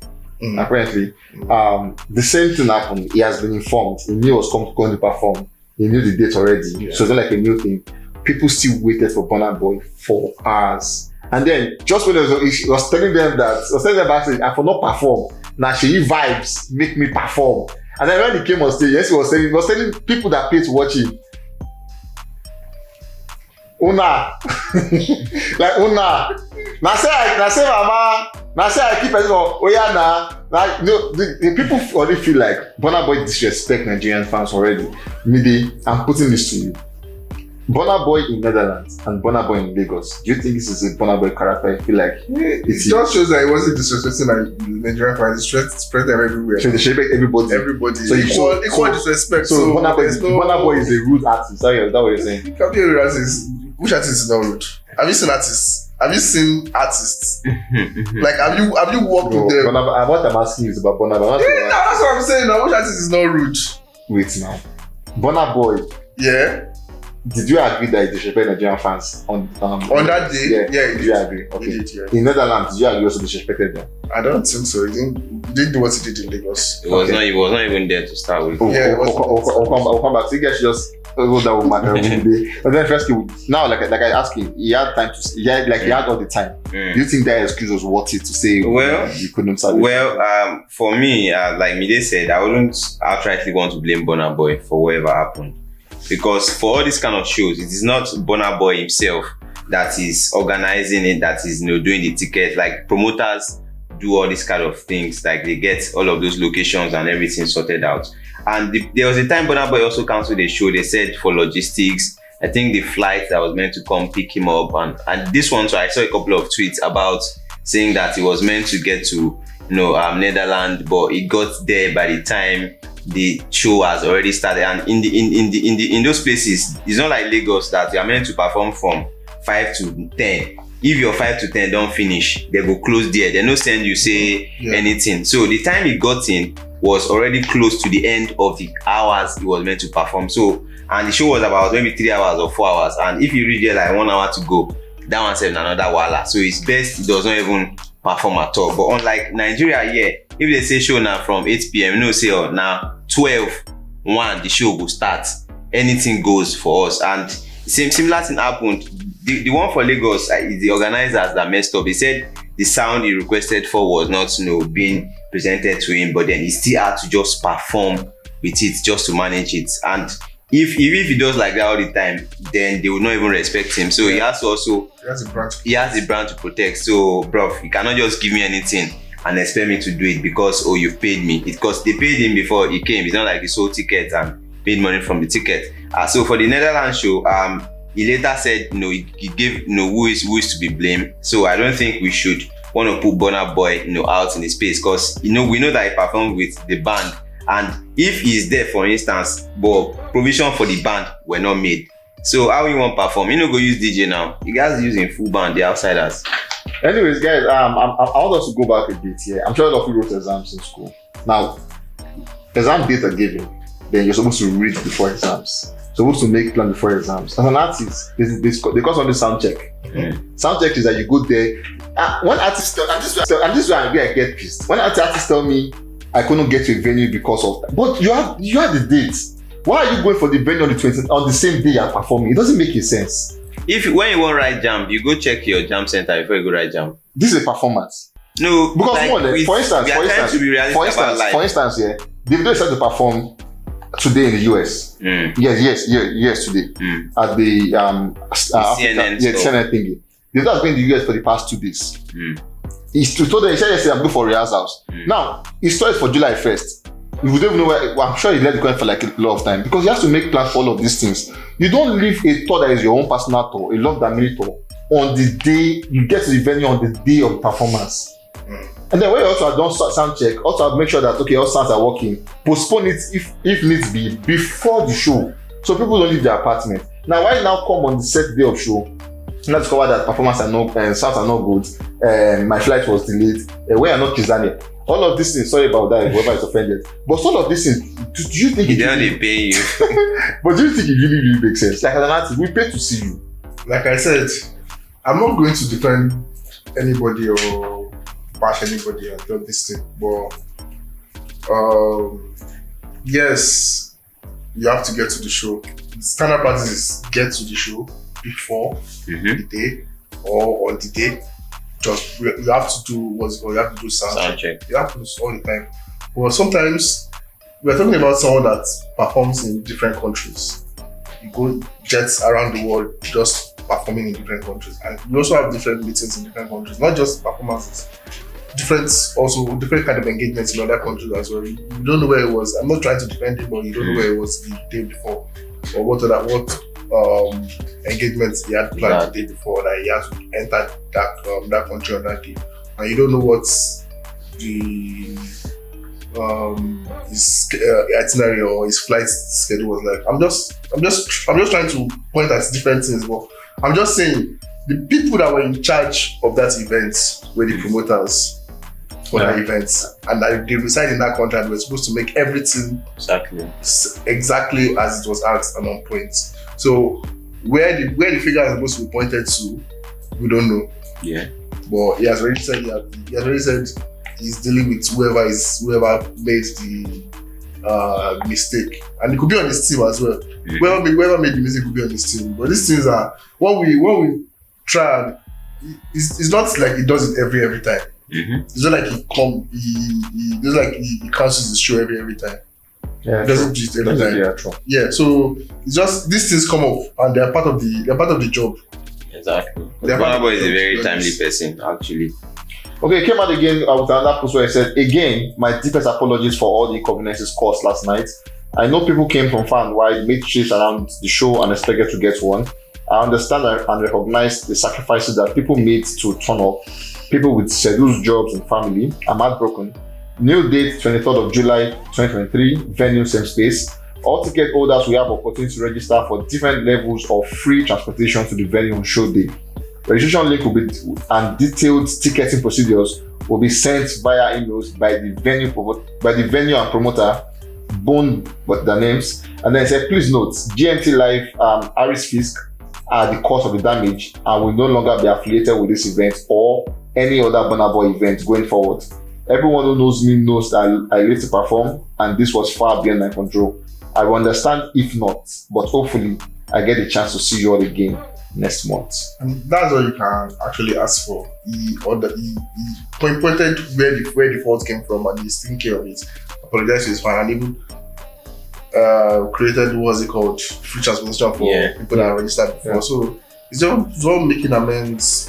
[SPEAKER 1] Apparently, the same thing happened. He has been informed. He knew he was going to perform. He knew the date already. Yeah. So it's not like a new thing. People still waited for Burna Boy for hours. And then, just when he was telling them backstage, I for not perform. Now, she vibes make me perform. And then when he came on stage, yes, he was telling people that paid to watch him, Una. Like, Una. Now say mama. Now say I keep it on. Oh yeah, Like, the people already feel like Burna Boy disrespect Nigerian fans already. Mide, I'm putting this to you. Burna Boy in Netherlands and Burna Boy in Lagos. Do you think this is a Burna Boy character? I feel like
[SPEAKER 2] it just shows that it wasn't disrespecting Nigerian fans. It spread them everywhere.
[SPEAKER 1] So they disrespect everybody.
[SPEAKER 2] So equal disrespect.
[SPEAKER 1] So Burna Boy is a rude artist. Is that what you're saying?
[SPEAKER 2] It can be a rude artist. Which artist is not rude? Have you seen artists? Like, have you worked with them?
[SPEAKER 1] What I'm asking you is about Burna Boy.
[SPEAKER 2] That's what I'm saying. Now, which artist is not rude?
[SPEAKER 1] Wait now, Burna Boy.
[SPEAKER 2] Yeah.
[SPEAKER 1] Did you agree that he disrespected Nigerian fans on
[SPEAKER 2] that day? Yeah,
[SPEAKER 1] did you agree? Okay.
[SPEAKER 2] He did, yeah.
[SPEAKER 1] In Netherlands, did you agree also disrespected them?
[SPEAKER 2] I don't think so. He didn't do what he did in Lagos.
[SPEAKER 3] He was not even there to start with.
[SPEAKER 1] I'll come back. So you guys just that will matter. But then first, now like I asked him, he had time to. He had all the time. Do you think that excuse was worth it to say?
[SPEAKER 3] Well,
[SPEAKER 1] you couldn't start?
[SPEAKER 3] Well, for me, like Mide said, I wouldn't outrightly want to blame Burna Boy for whatever happened. Because for all these kind of shows, it is not Burna Boy himself that is organizing it, that is doing the tickets. Like promoters do all these kind of things, like they get all of those locations and everything sorted out. And there was a time Burna Boy also cancelled the show. They said for logistics, I think the flight that was meant to come pick him up, and this one, so I saw a couple of tweets about saying that he was meant to get to Netherlands, but it got there by the time the show has already started. And in those places, it's not like Lagos that you are meant to perform from 5 to 10. If your 5 to 10 don't finish, they go close there. They no send you say anything. So the time he got in was already close to the end of the hours he was meant to perform. So, and the show was about maybe 3 hours or 4 hours. And if you reach there like 1 hour to go, that one said another wala. So it's best he does not even perform at all. But unlike Nigeria, if they say show now from 8 p.m, say now 12:1 the show will start. Anything goes for us. And similar thing happened. The one for Lagos, the organizers that messed up. They said the sound he requested for was not being presented to him, but then he still had to just perform with it just to manage it. And if he does like that all the time, then they will not even respect him. So he has to also he has a brand to protect. So bro, you cannot just give me anything and expect me to do it because you've paid me. Because they paid him before he came. It's not like he sold tickets and paid money from the ticket. So for the Netherlands show, he later said he gave who is to be blamed. So I don't think we should want to put Burna Boy out in the space, because we know that he performed with the band, and if he's there, for instance, but provision for the band were not made, so how you want to perform? Go use DJ now. You guys using full band, the outsiders.
[SPEAKER 1] Anyways, guys, I want us to go back a bit here. I'm sure a lot of you wrote exams in school. Now, exam date are given, then you're supposed to read before exams. Supposed to make plan before exams. As an artist, they call something sound check. Sound check is that you go there. One artist, and this is where I get pissed. One artist tell me I couldn't get to a venue because of that. But you had the dates. Why are you going for the venue on the 20th on the same day you're performing? It doesn't make any sense.
[SPEAKER 3] When you want write jam, you go check your jam center before you go write jam.
[SPEAKER 1] This is a performance.
[SPEAKER 3] No,
[SPEAKER 1] because
[SPEAKER 3] like,
[SPEAKER 1] for instance, yeah, Davido started to perform today in the US. Yes, today at the CNN thingy. Davido has been in the US for the past 2 days. He told them, he said yesterday, I'm going for rehearsals. Now, his tour is for July 1st. We don't even know where. Well, I'm sure he let it go for like a lot of time because he has to make plans for all of these things. You don't leave a tour that is your own personal tour, a Love That Made tour, on the day you get to the venue on the day of the performance. And then when you also have done sound check, also make sure that okay, all sounds are working. Postpone it if needs be before the show, so people don't leave their apartment. Now, why now come on the set day of show? Let's discover that performance are not and sounds are not good. My flight was delayed. We are not Kizania. All of these things. Sorry about that, whoever is offended. But all of these things, do you think
[SPEAKER 3] they pay you?
[SPEAKER 1] But do you think it really makes sense? Like as an artist, we pay to see you.
[SPEAKER 2] Like I said, I'm not going to defend anybody or bash anybody and do this thing, but yes, you have to get to the show. The standard practice is get to the show before the day or on the day. Just you have to do what's called, you have to do sound check. You have to do all the time. But sometimes we're talking about someone that performs in different countries. You go jets around the world just performing in different countries, and we also have different meetings in different countries, not just performances. Different kind of engagements in other countries as well. You don't know where it was. I'm not trying to defend it, but you don't know where it was the day before, or what engagements he had planned the day before that he had to enter that country on that day, and you don't know what the his itinerary or his flight schedule was like. I'm just trying to point at different things, but I'm just saying the people that were in charge of that event were the promoters for that event, and that they reside in that country and were supposed to make everything exactly as it was asked and on point. So where the figure is supposed to be pointed to, we don't know. Yeah. But he has already said he's dealing with whoever made the mistake, and it could be on his team as well. Whoever made the mistake could be on his team. But these things are when we try. It's not like he does it every time. It's not like he cancels his show every time. Yeah, he doesn't do it every time. Yeah, so it's just these things come up and they're part of the job.
[SPEAKER 3] Exactly. Burna Boy is a very timely person, actually.
[SPEAKER 1] Okay, came out again with another post where I said, again, my deepest apologies for all the inconveniences caused last night. I know people came from far and wide, made trips around the show and expected to get one. I understand and recognize the sacrifices that people made to turn up. People with scheduled jobs and family. I'm heartbroken. New date, 23rd of July 2023, venue, same space. All ticket holders will have opportunity to register for different levels of free transportation to the venue on show day. Registration link will be and detailed ticketing procedures will be sent via emails by the venue and promoter, Bone but their names. And then it said, please note, GMT Live, Aris Fisk are the cause of the damage and will no longer be affiliated with this event or any other Burna Boy event going forward. Everyone who knows me knows that I live to perform and this was far beyond my control. I will understand if not, but hopefully I get the chance to see you all again next month.
[SPEAKER 2] And that's all you can actually ask for. He pointed where the fault came from and he's taking care of it. Apologized to his fan and even created free transportation for people that registered before. Yeah. So it's just all making amends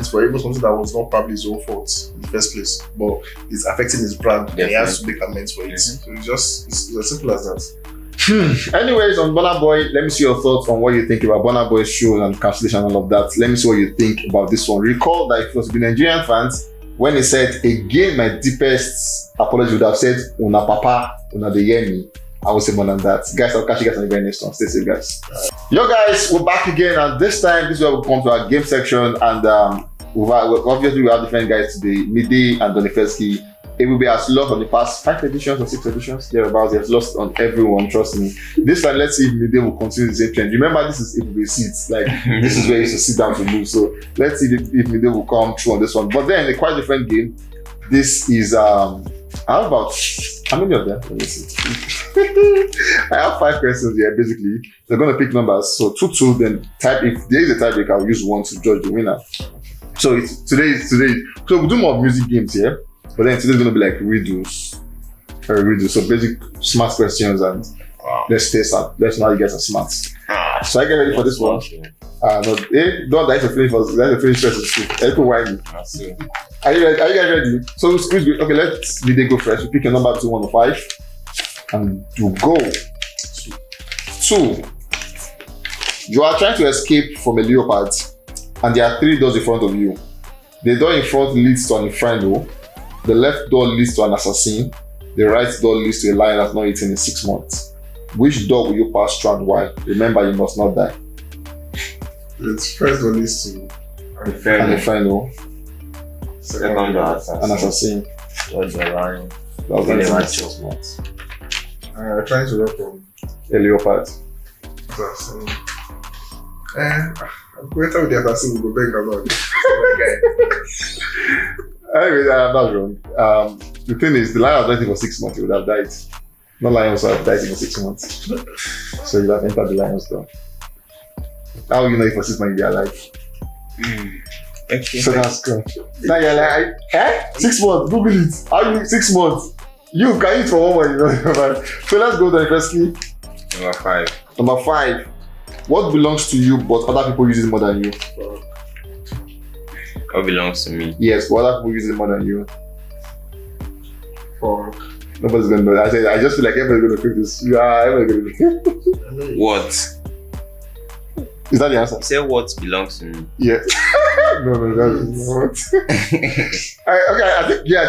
[SPEAKER 2] for even something that was not probably his own fault in the first place, but it's affecting his brand and he has to make amends for it. So it's as simple as that.
[SPEAKER 1] Anyways, on Burna Boy, let me see your thoughts on what you think about Burna Boy's show and cancellation and all of that. Let me see what you think about this one. Recall that if it was to be Nigerian fans, when he said, again, my deepest apology would have said, Una papa, una de hear me. I will say more than that. Guys, I'll catch you guys on the very next one. Stay safe, guys. Yo, guys, we're back again, and this time, this is where we come to our game section, and obviously we have different guys today, Mide and Donifeski. Everybody has lost on the past 5 editions or 6 editions, thereabouts. He has lost on everyone, trust me. This time, let's see if Mide will continue the same trend. Remember, this is everybody seats. Like, this is where you should sit down to lose. So, let's see if Mide will come through on this one. But then, a quite different game. This is, how about How many of them? Let me see. I have 5 questions here, basically. They're going to pick numbers. So 2, then type. If there is a tiebreaker, I'll use 1 to judge the winner. So today. So we'll do more music games here. But then today's going to be like riddles. So basic smart questions and let's test out. Let's know how you guys are smart. So I get ready for this one. No, don't that's a finish first. That's a finish first. People whine. Are you ready? Are you guys ready? So okay, let's Mide go first. We pick a number between 1 to 5. And you go. 2. You are trying to escape from a leopard, and there are 3 doors in front of you. The door in front leads to an inferno. The left door leads to an assassin. The right door leads to a lion that's not eaten in 6 months. Which door will you pass through and why? Remember, you must not die.
[SPEAKER 2] It's first door leads to
[SPEAKER 1] an inferno.
[SPEAKER 3] Second door,
[SPEAKER 1] an assassin.
[SPEAKER 3] What's the lion?
[SPEAKER 1] That was not eaten in 6 months.
[SPEAKER 2] Trying to run from
[SPEAKER 1] A leopard.
[SPEAKER 2] assassin. I'm going to tell the assassin will go beg about it.
[SPEAKER 1] Anyway, I'm not wrong. The thing is, the lion was not eaten for 6 months. He would have died. No lion also have died in 6 months. So you have entered the lion's door. How will you know if for 6 months you'll be alive?
[SPEAKER 3] Okay.
[SPEAKER 1] So that's good. Now you're like, 6 months, Google it. How you 6 months? You can eat for 1 month, you know. So let's go then firstly. Number 5. What belongs to you but other people use it more than you?
[SPEAKER 3] What belongs to me?
[SPEAKER 1] Yes, but other people use it more than you.
[SPEAKER 2] Fuck.
[SPEAKER 1] Nobody's gonna know that. I just feel like everybody's gonna pick this. Yeah, everybody's gonna pick it.
[SPEAKER 3] What?
[SPEAKER 1] Is that the answer?
[SPEAKER 3] You say what belongs to me?
[SPEAKER 1] Yeah. No, that's not. Okay, I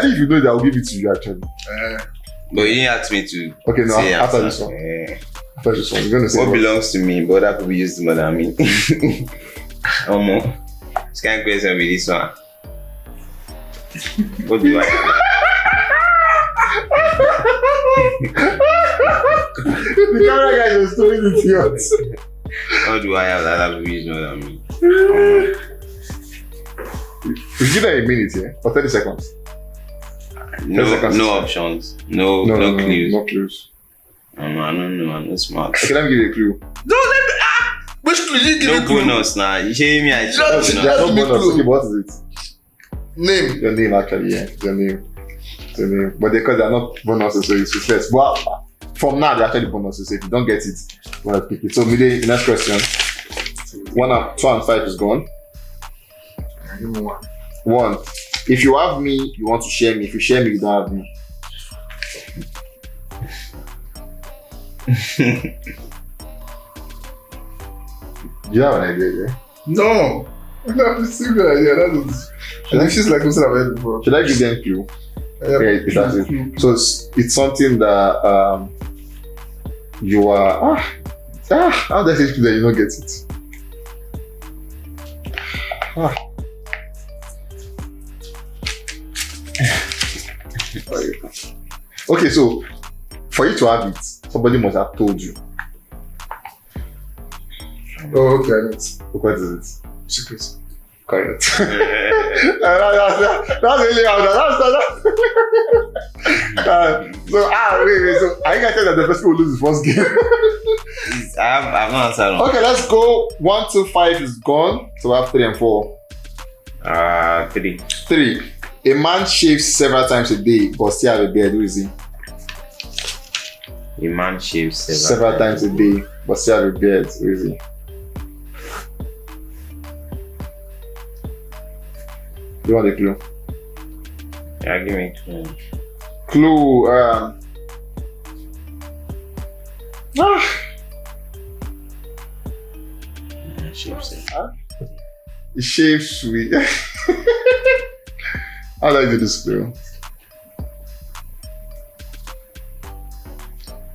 [SPEAKER 1] think if you know that, I'll give it to you actually.
[SPEAKER 3] But you didn't ask me to.
[SPEAKER 1] Okay, no,
[SPEAKER 3] say
[SPEAKER 1] after
[SPEAKER 3] answer.
[SPEAKER 1] this one. After this one, you're gonna say
[SPEAKER 3] What belongs to me, but other people use it more than me. This kind of question with this one. What do I have?
[SPEAKER 1] The camera guy is doing it here.
[SPEAKER 3] What do I have that other people use more than me?
[SPEAKER 1] We give them a minute here, for 30 seconds.
[SPEAKER 3] No options. No clues.
[SPEAKER 1] No clues.
[SPEAKER 3] I don't know. I'm not smart.
[SPEAKER 1] Okay, let me give you a clue.
[SPEAKER 2] No, let me. Which clue? You give
[SPEAKER 3] No
[SPEAKER 2] me clue.
[SPEAKER 3] bonus now. You showing me I
[SPEAKER 2] No,
[SPEAKER 3] bonus.
[SPEAKER 1] There's no
[SPEAKER 2] Give me
[SPEAKER 1] bonus.
[SPEAKER 2] clue.
[SPEAKER 1] Okay, what is it?
[SPEAKER 2] Name.
[SPEAKER 1] Your name actually, yeah. Your name. But because they're not bonuses, so it's useless. But from now, they're actually bonuses. So if you don't get it, you want to pick it. So, Mide, the next question. 2 and 5 is gone.
[SPEAKER 2] Give me 1.
[SPEAKER 1] 1. If you have me, you want to share me. If you share me, you don't have me. Do you have an idea there?
[SPEAKER 2] No. I have a single idea. That is. This is like something I've heard before.
[SPEAKER 1] Should I give them a clue? Yeah, that's it. So it's something that you are. How does it feel that you don't get it? Okay, so for you to have it, somebody must have told you.
[SPEAKER 2] Oh, okay, I know it.
[SPEAKER 1] What is it?
[SPEAKER 2] Secret.
[SPEAKER 1] Correct. That's really how So wait. So I can tell that the person will lose his first game.
[SPEAKER 3] I've not answered.
[SPEAKER 1] Okay, let's go. 1, 2, 5 is gone. So we have 3 and 4.
[SPEAKER 3] 3.
[SPEAKER 1] 3. A man shaves several times a day, but still have a beard. Who is he?
[SPEAKER 3] A man shaves
[SPEAKER 1] several times a day, but still have a beard. Who is he? You want a clue?
[SPEAKER 3] Yeah, give me a clue.
[SPEAKER 1] Clue. He shaves with. How do I do this clue?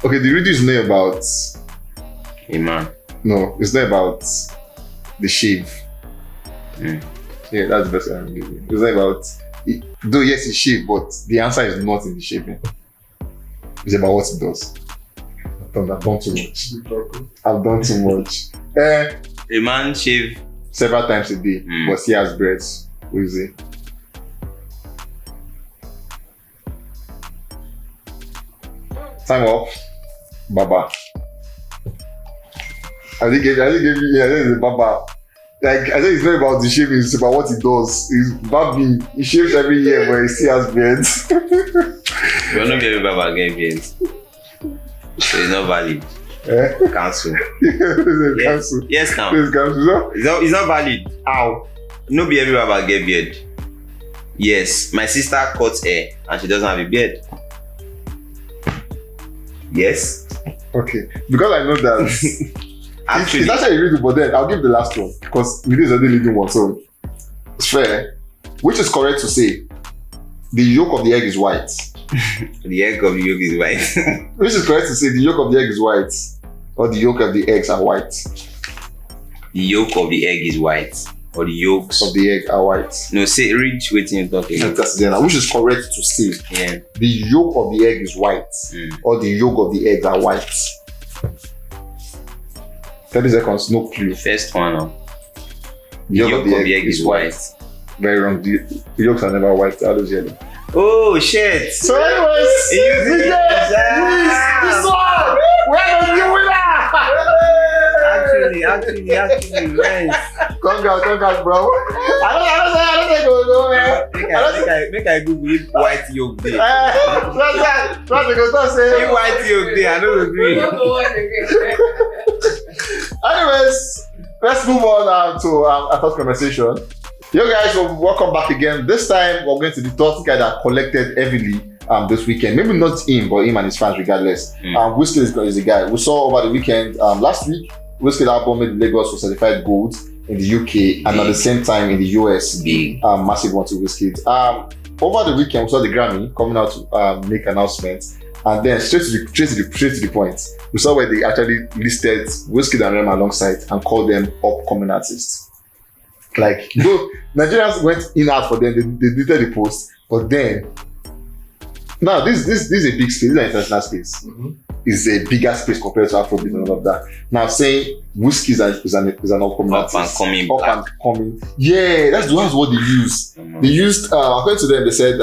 [SPEAKER 1] Okay, the riddle is not about
[SPEAKER 3] a man.
[SPEAKER 1] No, it's not about the shave. Yeah, that's the best I'm giving. It's not about it, though yes, it's shaved, but the answer is not in the shaving. It's about what it does. I've done too much. I've done too much.
[SPEAKER 3] A man shave
[SPEAKER 1] several times a day, but he has breads. Who is it? Time up. Baba. I think it's Baba. Like, I think it's not about the shaving, it's about what he does. He's barbing. He shaves every year, but he still has beards.
[SPEAKER 3] We're not getting Baba get beards. So it's not valid. Cancel.
[SPEAKER 1] Cancel.
[SPEAKER 3] Yes, now.
[SPEAKER 1] It's cancel.
[SPEAKER 3] It's not valid.
[SPEAKER 1] Ow.
[SPEAKER 3] No be every Baba get beard. Yes, my sister cuts hair and she doesn't have a beard. Yes.
[SPEAKER 1] Okay. Because I know that
[SPEAKER 3] Actually,
[SPEAKER 1] it's actually reading, but then I'll give the last one because Mide is already leading one, so it's fair. Which is correct to say the yolk of the egg is white.
[SPEAKER 3] the egg of the yolk is white.
[SPEAKER 1] Which is correct to say the yolk of the egg is white, or the yolk of the eggs are white.
[SPEAKER 3] The yolk of the egg is white, or the yolks
[SPEAKER 1] Of the egg are white.
[SPEAKER 3] No, say reach waiting you talking.
[SPEAKER 1] That's the which is correct to say
[SPEAKER 3] Yeah.
[SPEAKER 1] the yolk of the egg is white, or the yolk of the eggs are white. 30 seconds, no clue.
[SPEAKER 3] First one now.
[SPEAKER 1] The yolk of the egg is white. Very wrong. The yolks are never white, they're always yellow.
[SPEAKER 3] Oh shit!
[SPEAKER 1] So anyways, we get this one! We're the new winner!
[SPEAKER 3] Actually, man.
[SPEAKER 1] Congrats, bro. I don't say go, man.
[SPEAKER 3] Make I Google if white yolk day.
[SPEAKER 1] That's say.
[SPEAKER 3] If white yolk day, I don't agree.
[SPEAKER 1] Anyways, let's move on to our third conversation. Yo guys, welcome back again. This time we're going to the third guy that collected heavily this weekend. Maybe not him, but him and his fans regardless. Wizkid is the guy. We saw over the weekend last week, Wizkid album made Lagos was certified gold in the UK and at the same time in the US. Massive one to Wizkid. Over the weekend we saw the Grammy coming out to make announcements. And then straight to the point, we saw where they actually listed Wizkid and Rema alongside and called them upcoming artists. Like, though Nigerians went in out for them, they deleted the post, but then now this is a big space, this is an international space. It's a bigger space compared to Afrobeat and all of that. Now saying Wizkid is an upcoming artist.
[SPEAKER 3] Up and
[SPEAKER 1] coming. Yeah, that's what they used. They used according to them, they said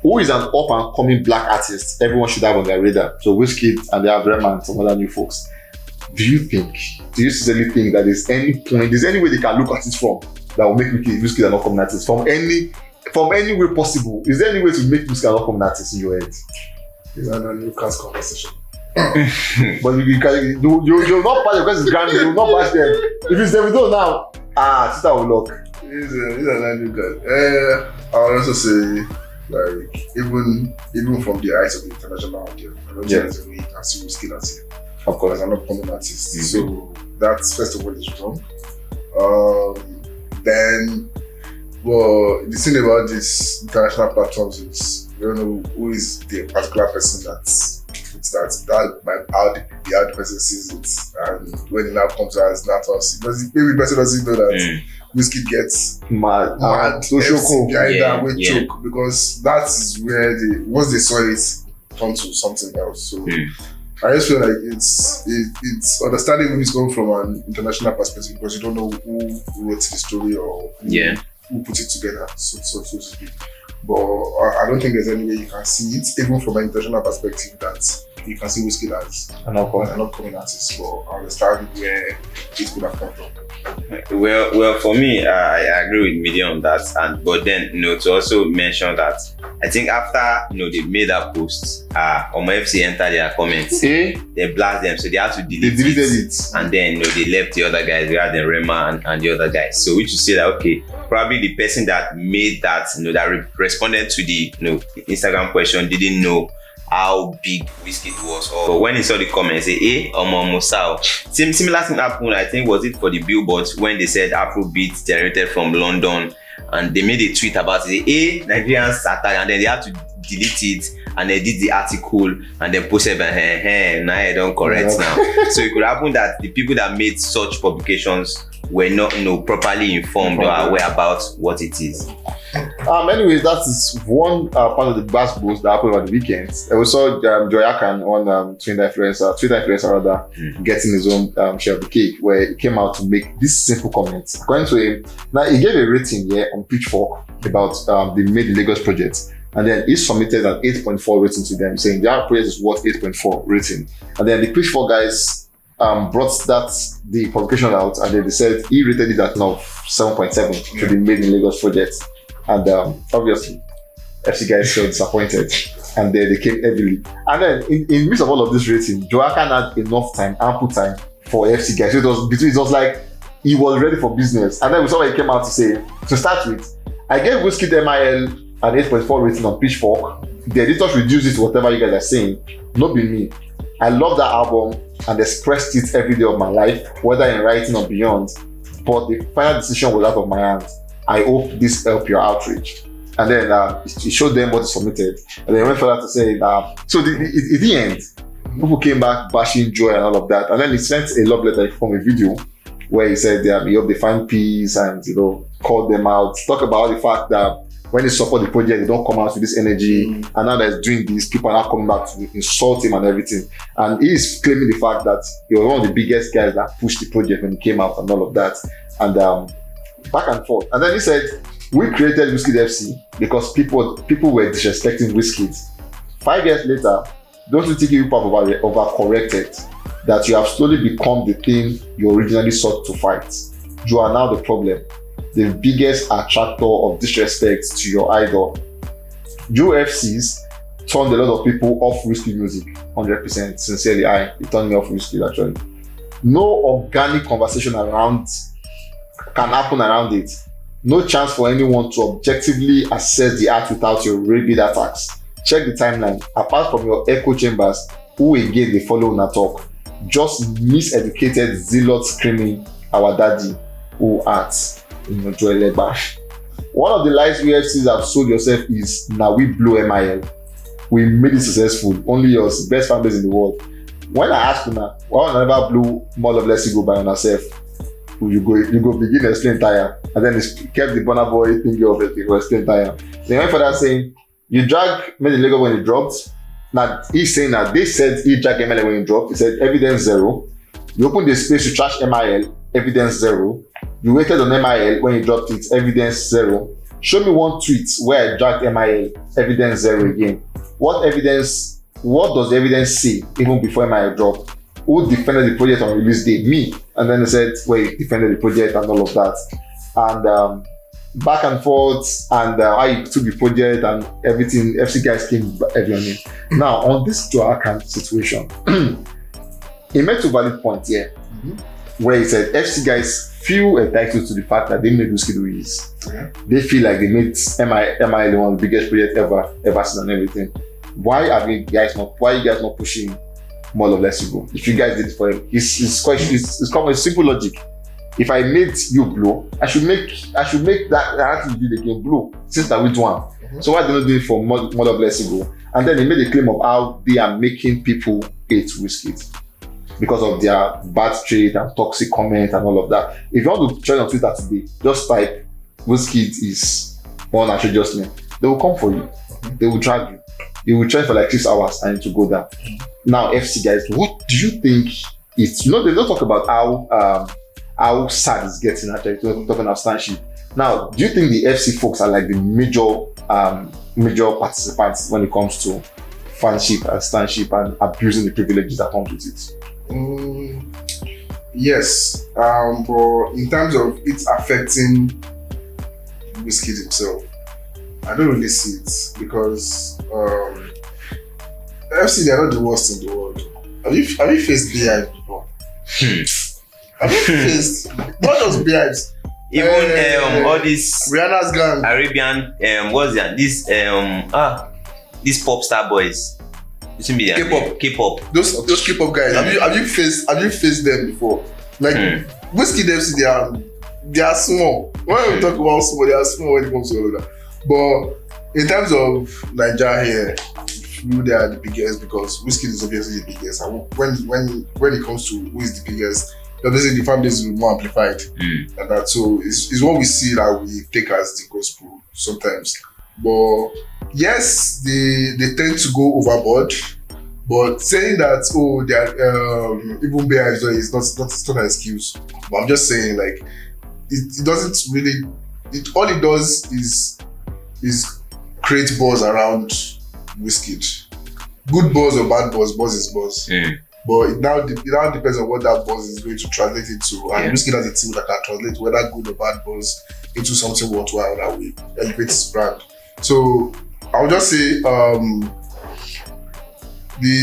[SPEAKER 1] who is an up and coming black artist everyone should have on their radar. So Wizkid and they have Rema and some other new folks. Do you sincerely think that there's any way they can look at it from that will make Wizkid an upcoming artist from any way possible? Is there any way to make Wizkid an upcoming artist in your head?
[SPEAKER 2] It's an Lucas conversation.
[SPEAKER 1] But you'll not pass because it's Grammy, you'll not pass them. If it's Davido now, sister will look.
[SPEAKER 2] He's an Lucas. I would also say, like, even from the eyes of the international audience, I don't think there's a way you can see Wizkid as here.
[SPEAKER 1] Of course,
[SPEAKER 2] as an upcoming artist. So that's first of all is wrong. Then, well, the thing about these international platforms is you don't know who is the particular person that how the person sees it, and when it now comes out, it's not us. Because maybe the person doesn't know that Wizkid gets mad
[SPEAKER 1] social
[SPEAKER 2] behind that with choke, because that's where once they saw it, turned to something else. So I just feel like it's understanding when it's going from an international perspective, because you don't know who wrote the story or who put it together, so to speak. But I don't think there's any way you can see it, even from an international perspective, that you can see Wizkid as an upcoming artist. But I understand where it could have come from.
[SPEAKER 3] Well, for me, I agree with Mide on that, but then to also mention that I think after they made that post, FC entered their comments, they blast them, so they had to delete it, and then they left the other guys, rather than Rema and the other guys. So which to say that probably the person that made that that responded to the Instagram question didn't know how big Wizkid was. But when he saw the comments, say, Musao. Similar thing happened, I think, was it for the billboards when they said Afrobeats generated from London, and they made a tweet about it, Nigerian satire, and then they had to delete it, and they did the article, and then posted, now I don't correct now. So it could happen that the people that made such publications were not properly informed or aware about what it is.
[SPEAKER 1] Anyways, that is one part of the gbas that happened over the weekend. We saw Joyakan on Twitter influencer getting his own share of the cake, where he came out to make this simple comment. According to him, now he gave a rating on Pitchfork about the Made in Lagos project. And then he submitted an 8.4 rating to them, saying their project is worth 8.4 rating. And then the Pitchfork guys brought the publication out, and then they said he rated it at now 7.7 to the Made in Lagos project. And obviously, FC guys felt disappointed, and then they came heavily. And then in midst of all of this rating, Joaquin had enough time, ample time for FC guys. So it was like he was ready for business. And then we saw what he came out to say. To start with, I gave Wizkid MIL an 8.4 rating on Pitchfork. The editors reduced it to whatever you guys are saying. Not be me. I love that album and expressed it every day of my life, whether in writing or beyond. But the final decision was out of my hands. I hope this helped your outreach. And then he showed them what he submitted. And then he went further to say that. So at the end, people came back bashing Joy and all of that. And then he sent a love letter from a video where he said he hope they find peace and called them out. Talk about the fact that when they support the project, they don't come out with this energy. And now that he's doing this, people are not coming back to insult him and everything. And he is claiming the fact that he was one of the biggest guys that pushed the project when he came out and all of that. And back and forth. And then he said, we created Wizkid FC because people were disrespecting Wizkid. 5 years later, don't you think you people have overcorrected? That you have slowly become the thing you originally sought to fight. You are now the problem. The biggest attractor of disrespect to your idol. UFCs turned a lot of people off Wizkid music, 100%. Sincerely, it turned me off Wizkid actually. No organic conversation can happen around it. No chance for anyone to objectively assess the art without your rabid attacks. Check the timeline. Apart from your echo chambers, who again they follow na talk. Just miseducated zealots screaming, our daddy, who arts. Joel Bash. One of the lies UFCs have sold yourself is now we blow MIL. We made it successful. Only yours, best fan base in the world. When I ask you now, why will I never blow more of Let's Go by yourself? You go begin to explain tire. And then he kept the Burna Boy thinking of it, explain tire. They went for that saying, you drag Made in Lagos when it dropped. Now he's saying that they said he dragged MIL when it dropped. He said evidence zero. You opened the space to trash MIL, evidence zero. You waited on MIL when you dropped it, evidence zero. Show me one tweet where I dragged MIL, evidence zero again. What does the evidence say even before MIL dropped? Who defended the project on release day? Me. And then they said, wait, defended the project and all of that. And back and forth, and I took the project and everything, FC guys came heavy on him. Now, on this Joaquin situation, he made two valid points here, where he said FC guys feel entitled to the fact that they made Wizkid who he is. They feel like they made MIL one of the biggest project ever seen and everything. Why are you guys not pushing more or less go? If you guys did it for him, it's come with simple logic. If I made you blow, I should make that artist you did again blow, since that we do one. So why they not do it for more or less go? And then he made a claim of how they are making people hate Wizkid because of their bad trait and toxic comment and all of that. If you want to join on Twitter today, just type Wizkid is one outrageous man. They will come for you. They will drag you. You will trend for like 6 hours and it will go down. Now, FC guys, what do you think it's? They don't talk about how sad it's getting actually. Talking about stanship. Now, do you think the FC folks are like the major participants when it comes to fanship and stanship and abusing the privileges that comes with it?
[SPEAKER 2] Yes, but in terms of it affecting Wizkid himself, I don't really see it because FC, they are not the worst in the world. Have you faced beehives before? Have you faced not just beehives?
[SPEAKER 3] Even all these
[SPEAKER 2] Rihanna's gang,
[SPEAKER 3] Arabian what's that? These pop star boys. K-pop. Those
[SPEAKER 2] K-pop guys. Have you faced them before? Like Wizkid FC, they are small. When we talk about small, they are small when it comes to all of that. But in terms of Nigeria here, they are the biggest because Wizkid is obviously the biggest. And when it comes to who is the biggest, obviously the fan base is more amplified than that. So it's what we see that we take as the gospel sometimes. But yes, they tend to go overboard. But saying that they are even beehives is not an excuse. But I'm just saying it doesn't really. All it does is create buzz around Wizkid. Good buzz or bad buzz is buzz. But it now depends on what that buzz is going to translate into. And Wizkid has a team that can translate whether good or bad buzz into something worthwhile that way, elevate his brand. So I would just say the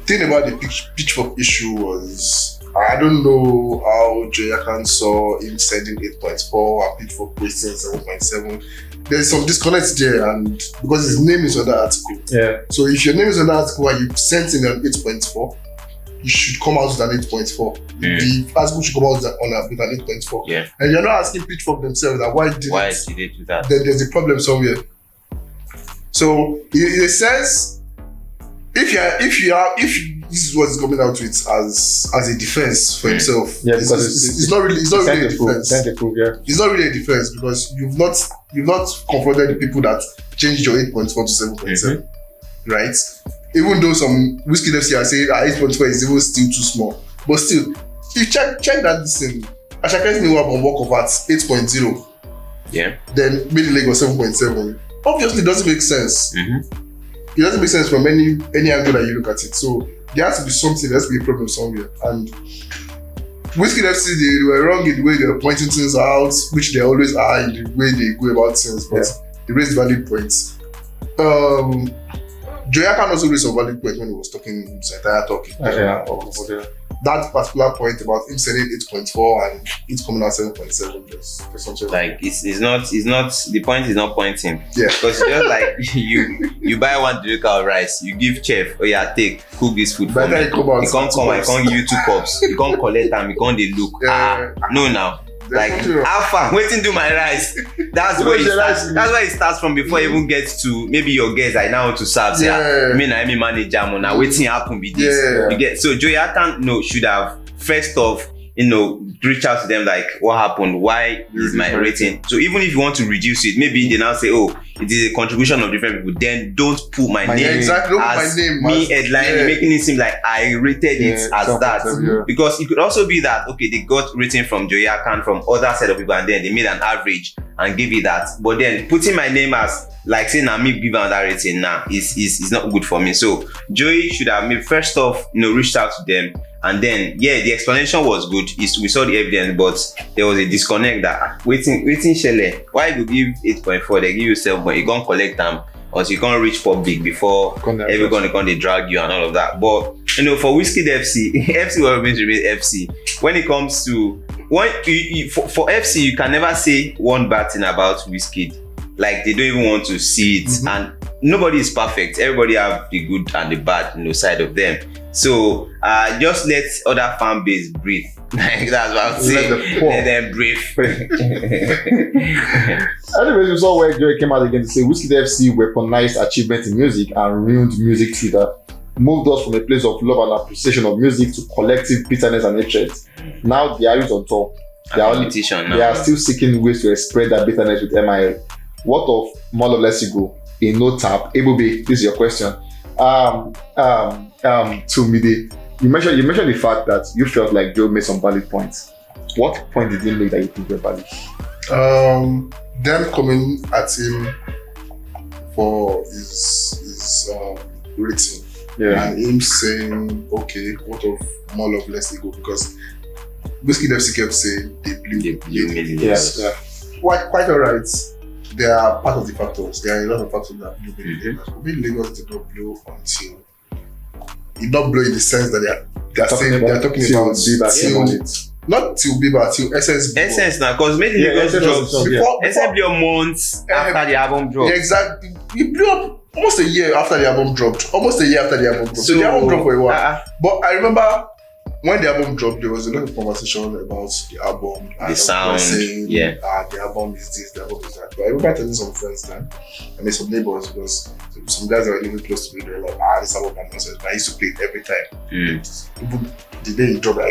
[SPEAKER 2] thing about the pitchfork issue was, I don't know how Joyakan saw him sending 8.4 and pitchfork wasting 7.7. There's some disconnect there, and because his name is on that article. Yeah. So if your name is on that article and you sent in an 8.4, you should come out with an 8.4. The article should come out with an 8.4. Yeah. And you're not asking Pitchfork themselves that why did they do that? Then there's a problem somewhere. So in a sense, if this is what he's coming out with as a defense for himself, it's not really a defense. It's not really a defense because you've not confronted the people that changed your 8.4 to 7.7, right? Even though some Wizkid FC are saying 8.4 is even still too small, but still, if you check that this thing, Asake's new album work of at 8.0, then Mide was 7.7. Obviously, it doesn't make sense. It doesn't make sense from any angle that you look at it. So there has to be something, there has to be a problem somewhere. And Wizkid FC, they were wrong in the way they were pointing things out, which they always are in the way they go about things, but they raised valid points. Joyakan also raised some valid points when he was talking his entire talking. That particular point about him selling 8.4 and it coming out 7.7, just something
[SPEAKER 3] like it's not the point is not pointing. Yeah. Because it's just like you buy 1 Delica of rice, you give chef, take cook this food for me. You can't come, I can't give you 2 cups. You can't collect them, you can't look. No now. Like how far waiting to my rice. That's where it starts from before it even gets to maybe your guests I now want to serve. I mean manager now waiting happen with this. You get so Joyakan should have first off reach out to them like what happened, why is my rating. So even if you want to reduce it, maybe they now say it is a contribution of different people, then don't put my name as me headline, making it seem like I rated it as that. Because it could also be that they got rating from Joyakan from other set of people and then they made an average and gave it that, but then putting my name as like saying I'm me give that rating is not good for me. So Joey should have maybe first off reached out to them. And then, the explanation was good. We saw the evidence, but there was a disconnect that waiting Shelley. Why you give 8.4? They give you 7, but you can't collect them, or so you can't reach public before everyone can they drag you and all of that. But for Wizkid FC will always remain FC. When it comes to for FC, you can never say one bad thing about Wizkid. Like they don't even want to see it, and nobody is perfect. Everybody have the good and the bad side of them. So just let other fan base breathe. That's what I'm saying. Let them breathe.
[SPEAKER 1] Anyways, we saw where Joy came out again to say Wizkid FC weaponized achievement in music and ruined music Twitter. Moved us from a place of love and appreciation of music to collective bitterness and hatred. Now they are on top. They are still seeking ways to express that bitterness with MIL. What of more or less you go in no tap? Ebube, this is your question. To Mide, you mentioned the fact that you felt like Joe made some valid points. What point did he make that you think were valid?
[SPEAKER 2] Them coming at him for his rating, and him saying, "Okay, what of more or less ego?" Because Wizkid FC kept saying they blew. Quite alright. They are part of the factors. There are a lot of factors that blew Lagos. Maybe Lagos did not blow until it not blow in the sense that they are talking about not till Bieber, till Essence
[SPEAKER 3] now, because maybe Lagos dropped before a month after the album dropped.
[SPEAKER 2] Exactly. It blew up almost a year after the album dropped. So the album dropped for a while. But I remember when the album dropped, there was a lot of conversation about the album,
[SPEAKER 3] the sound, saying,
[SPEAKER 2] the album is this, the album is that. But I remember telling some friends then, I mean some neighbors, because some guys that were living close to me, they were like, this album is nonsense. I used to play it every time. Even the day it dropped, the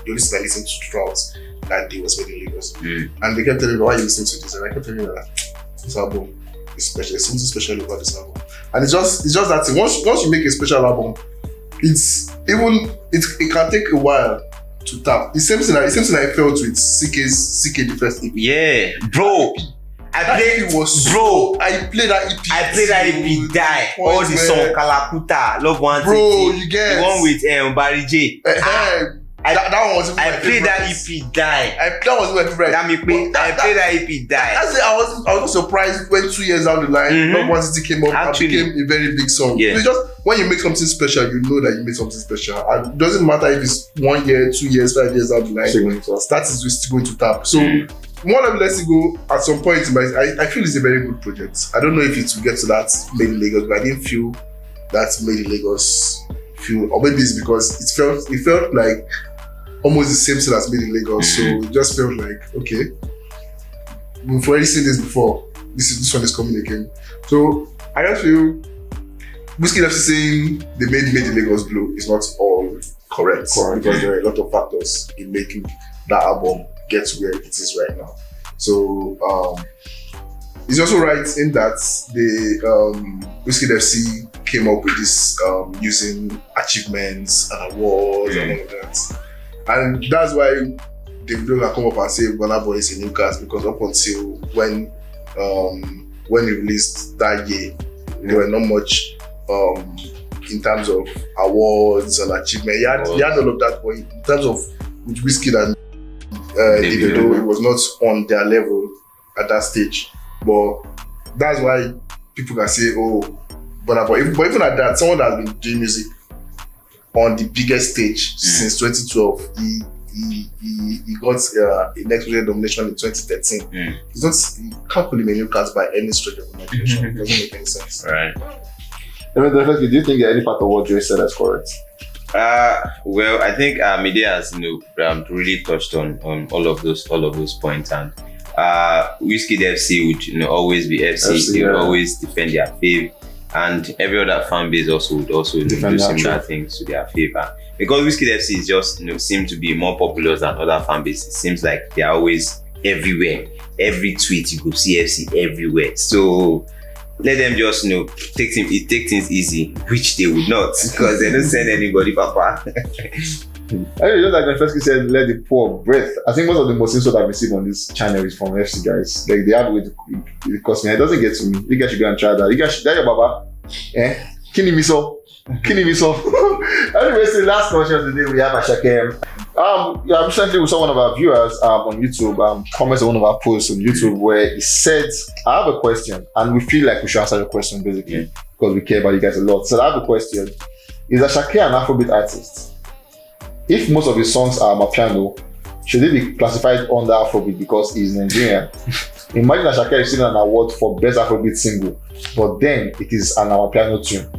[SPEAKER 2] only time I listened to throughout that day was when in Lagos. And they kept telling me, why are you listening to this? And I kept telling them that this album is special. There's something special about this album. And it's just that thing. Once you make a special album, it can take a while to tap. The same thing I felt with CK the first EP.
[SPEAKER 3] Yeah, bro.
[SPEAKER 2] EP was I played that EP.
[SPEAKER 3] I played that EP die. All the song Kalakuta, Love One
[SPEAKER 2] Bro, you get
[SPEAKER 3] the one with Barry J.
[SPEAKER 2] That one was
[SPEAKER 3] I played that EP die.
[SPEAKER 2] That was my favorite.
[SPEAKER 3] I played that EP die.
[SPEAKER 2] That's it. I was not surprised when 2 years down the line, Love One City came up and became a very big song.
[SPEAKER 3] Yeah.
[SPEAKER 2] It's just when you make something special, you know that you made something special. And it doesn't matter if it's 1 year, 2 years, 5 years down the line. That is still going to tap. So more or less go at some point. I feel it's a very good project. I don't know if it will get to that Made in Lagos, but I didn't feel that Made in Lagos feel, or maybe it's because it felt like almost the same thing as Made in Lagos. So it just felt like, okay, we've already seen this before. This one is coming again. So I just feel Wizkid FC saying they made in Lagos blow is not all correct. Because there are a lot of factors in making that album get to where it is right now. So it's also right in that the Wizkid FC came up with this using achievements and awards and all of that. And that's why Davido can come up and say Burna Boy is a new cast, because up until when he released that year, there were not much in terms of awards and achievement. He had all of that, but in terms of with Wizkid and Davido, it was not on their level at that stage. But that's why people can say, oh, Burna Boy. But even at that, someone that has been doing music on the biggest stage since 2012, he got a Next Project nomination in 2013. It's not, you can't call him a new cast by any stretch of imagination. It doesn't make any sense.
[SPEAKER 3] Right.
[SPEAKER 1] Do you think any part of what Joy said is correct?
[SPEAKER 3] Well, I think Mide has really touched on all of those points, and Wizkid FC would always be FC. They would always defend their fave, and every other fan base also would do similar things to their favor. Because Wizkid FC is just seem to be more popular than other fan bases. It seems like they are always everywhere. Every tweet you could see FC everywhere. So let them just take things easy, which they would not, because they don't send anybody papa.
[SPEAKER 1] I just like when Fesky said, let the poor breath. I think most of the most insult I've received on this channel is from FC guys. Like they have a way to cost me. It doesn't get to me. You guys should go and try that. You guys should tell your baba. Kini miso. Anyway, so the last question today we have Asake. Recently we saw one of our viewers on YouTube comments on one of our posts on YouTube where he said, I have a question, and we feel like we should answer the question basically because we care about you guys a lot. So I have a question. Is Asake an Afrobeat artist? If most of his songs are Amapiano, should he be classified under Afrobeat because he's Nigerian? Imagine Asake receiving an award for best Afrobeat single, but then it is an Amapiano tune.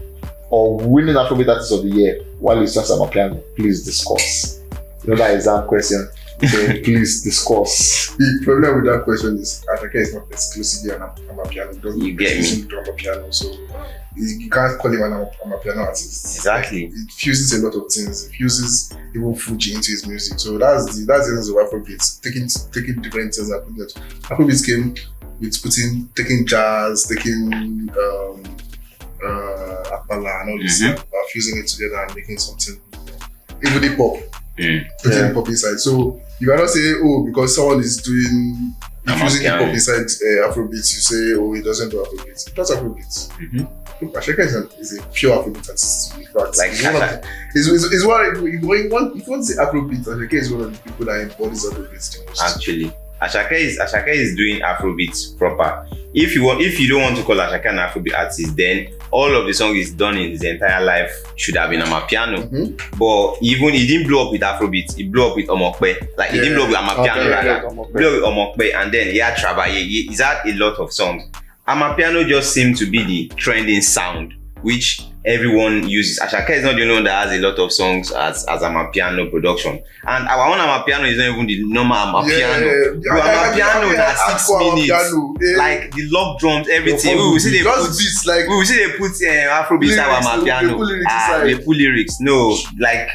[SPEAKER 1] Or winning Afrobeat Artist of the Year while he's just Amapiano. Please discuss. That exam question. So please discuss.
[SPEAKER 2] The problem with that question is Asake is not exclusively an Amapiano. It doesn't exclusively to Amapiano, so you can't call him an Amapiano artist.
[SPEAKER 3] Exactly.
[SPEAKER 2] It fuses a lot of things. It fuses even Fuji into his music. So that's the essence of Afrobeats. Taking different things and putting it. Afrobeats came with taking jazz, taking Apala and all this stuff, fusing it together and making something, even hip hop, putting hip hop inside. So you cannot say, oh, because someone is doing fusing hip hop inside Afrobeats, you say, oh, he doesn't do Afrobeats. He does Afrobeats. Asake is a pure Afrobeat artist. In fact, like if you want to say Afrobeat, Asake is one of the people that embodies Afrobeats the most.
[SPEAKER 3] Actually, Asake is doing Afrobeats proper. If you don't want to call Asake an Afrobeat artist, then all of the songs he's done in his entire life should have been Amapiano. But even he didn't blow up with Afrobeats, he blew up with Omokpe. Like he didn't blow up with Amapiano, blew up with Omokpe, and then he had Trabaye. He's had a lot of songs. Amapiano just seemed to be the trending sound, which everyone uses. Asake is not the only one that has a lot of songs as Amapiano production. And our own Amapiano is not even the normal Amapiano. Amapiano that's 6 minutes. Like the lock drums, everything. We will see they put Afrobeats at Amapiano. They put lyrics. No, like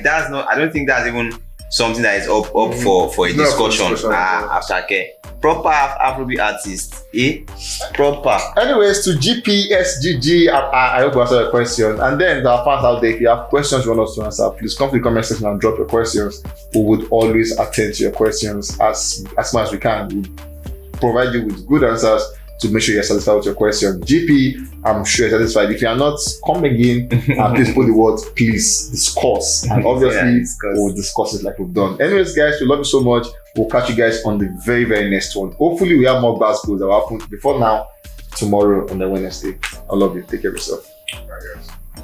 [SPEAKER 3] that's not, I don't think that's even something that is up for a discussion. Asake. Proper Afrobeat artist, proper.
[SPEAKER 1] Anyways, to GPSGG, I hope you answered the question. And then our fans out there, if you have questions you want us to answer, please come to the comment section and drop your questions. We would always attend to your questions as much as we can. We'll provide you with good answers to make sure you're satisfied with your question. GP, I'm sure you're satisfied. If you are not, come again and please put the word please discuss. And obviously, we'll discuss it like we've done. Anyways, guys, we love you so much. We'll catch you guys on the very, very next one. Hopefully, we have more gbas that will happen before now, tomorrow, on the Wednesday. I love you. Take care of yourself.
[SPEAKER 2] Bye, guys.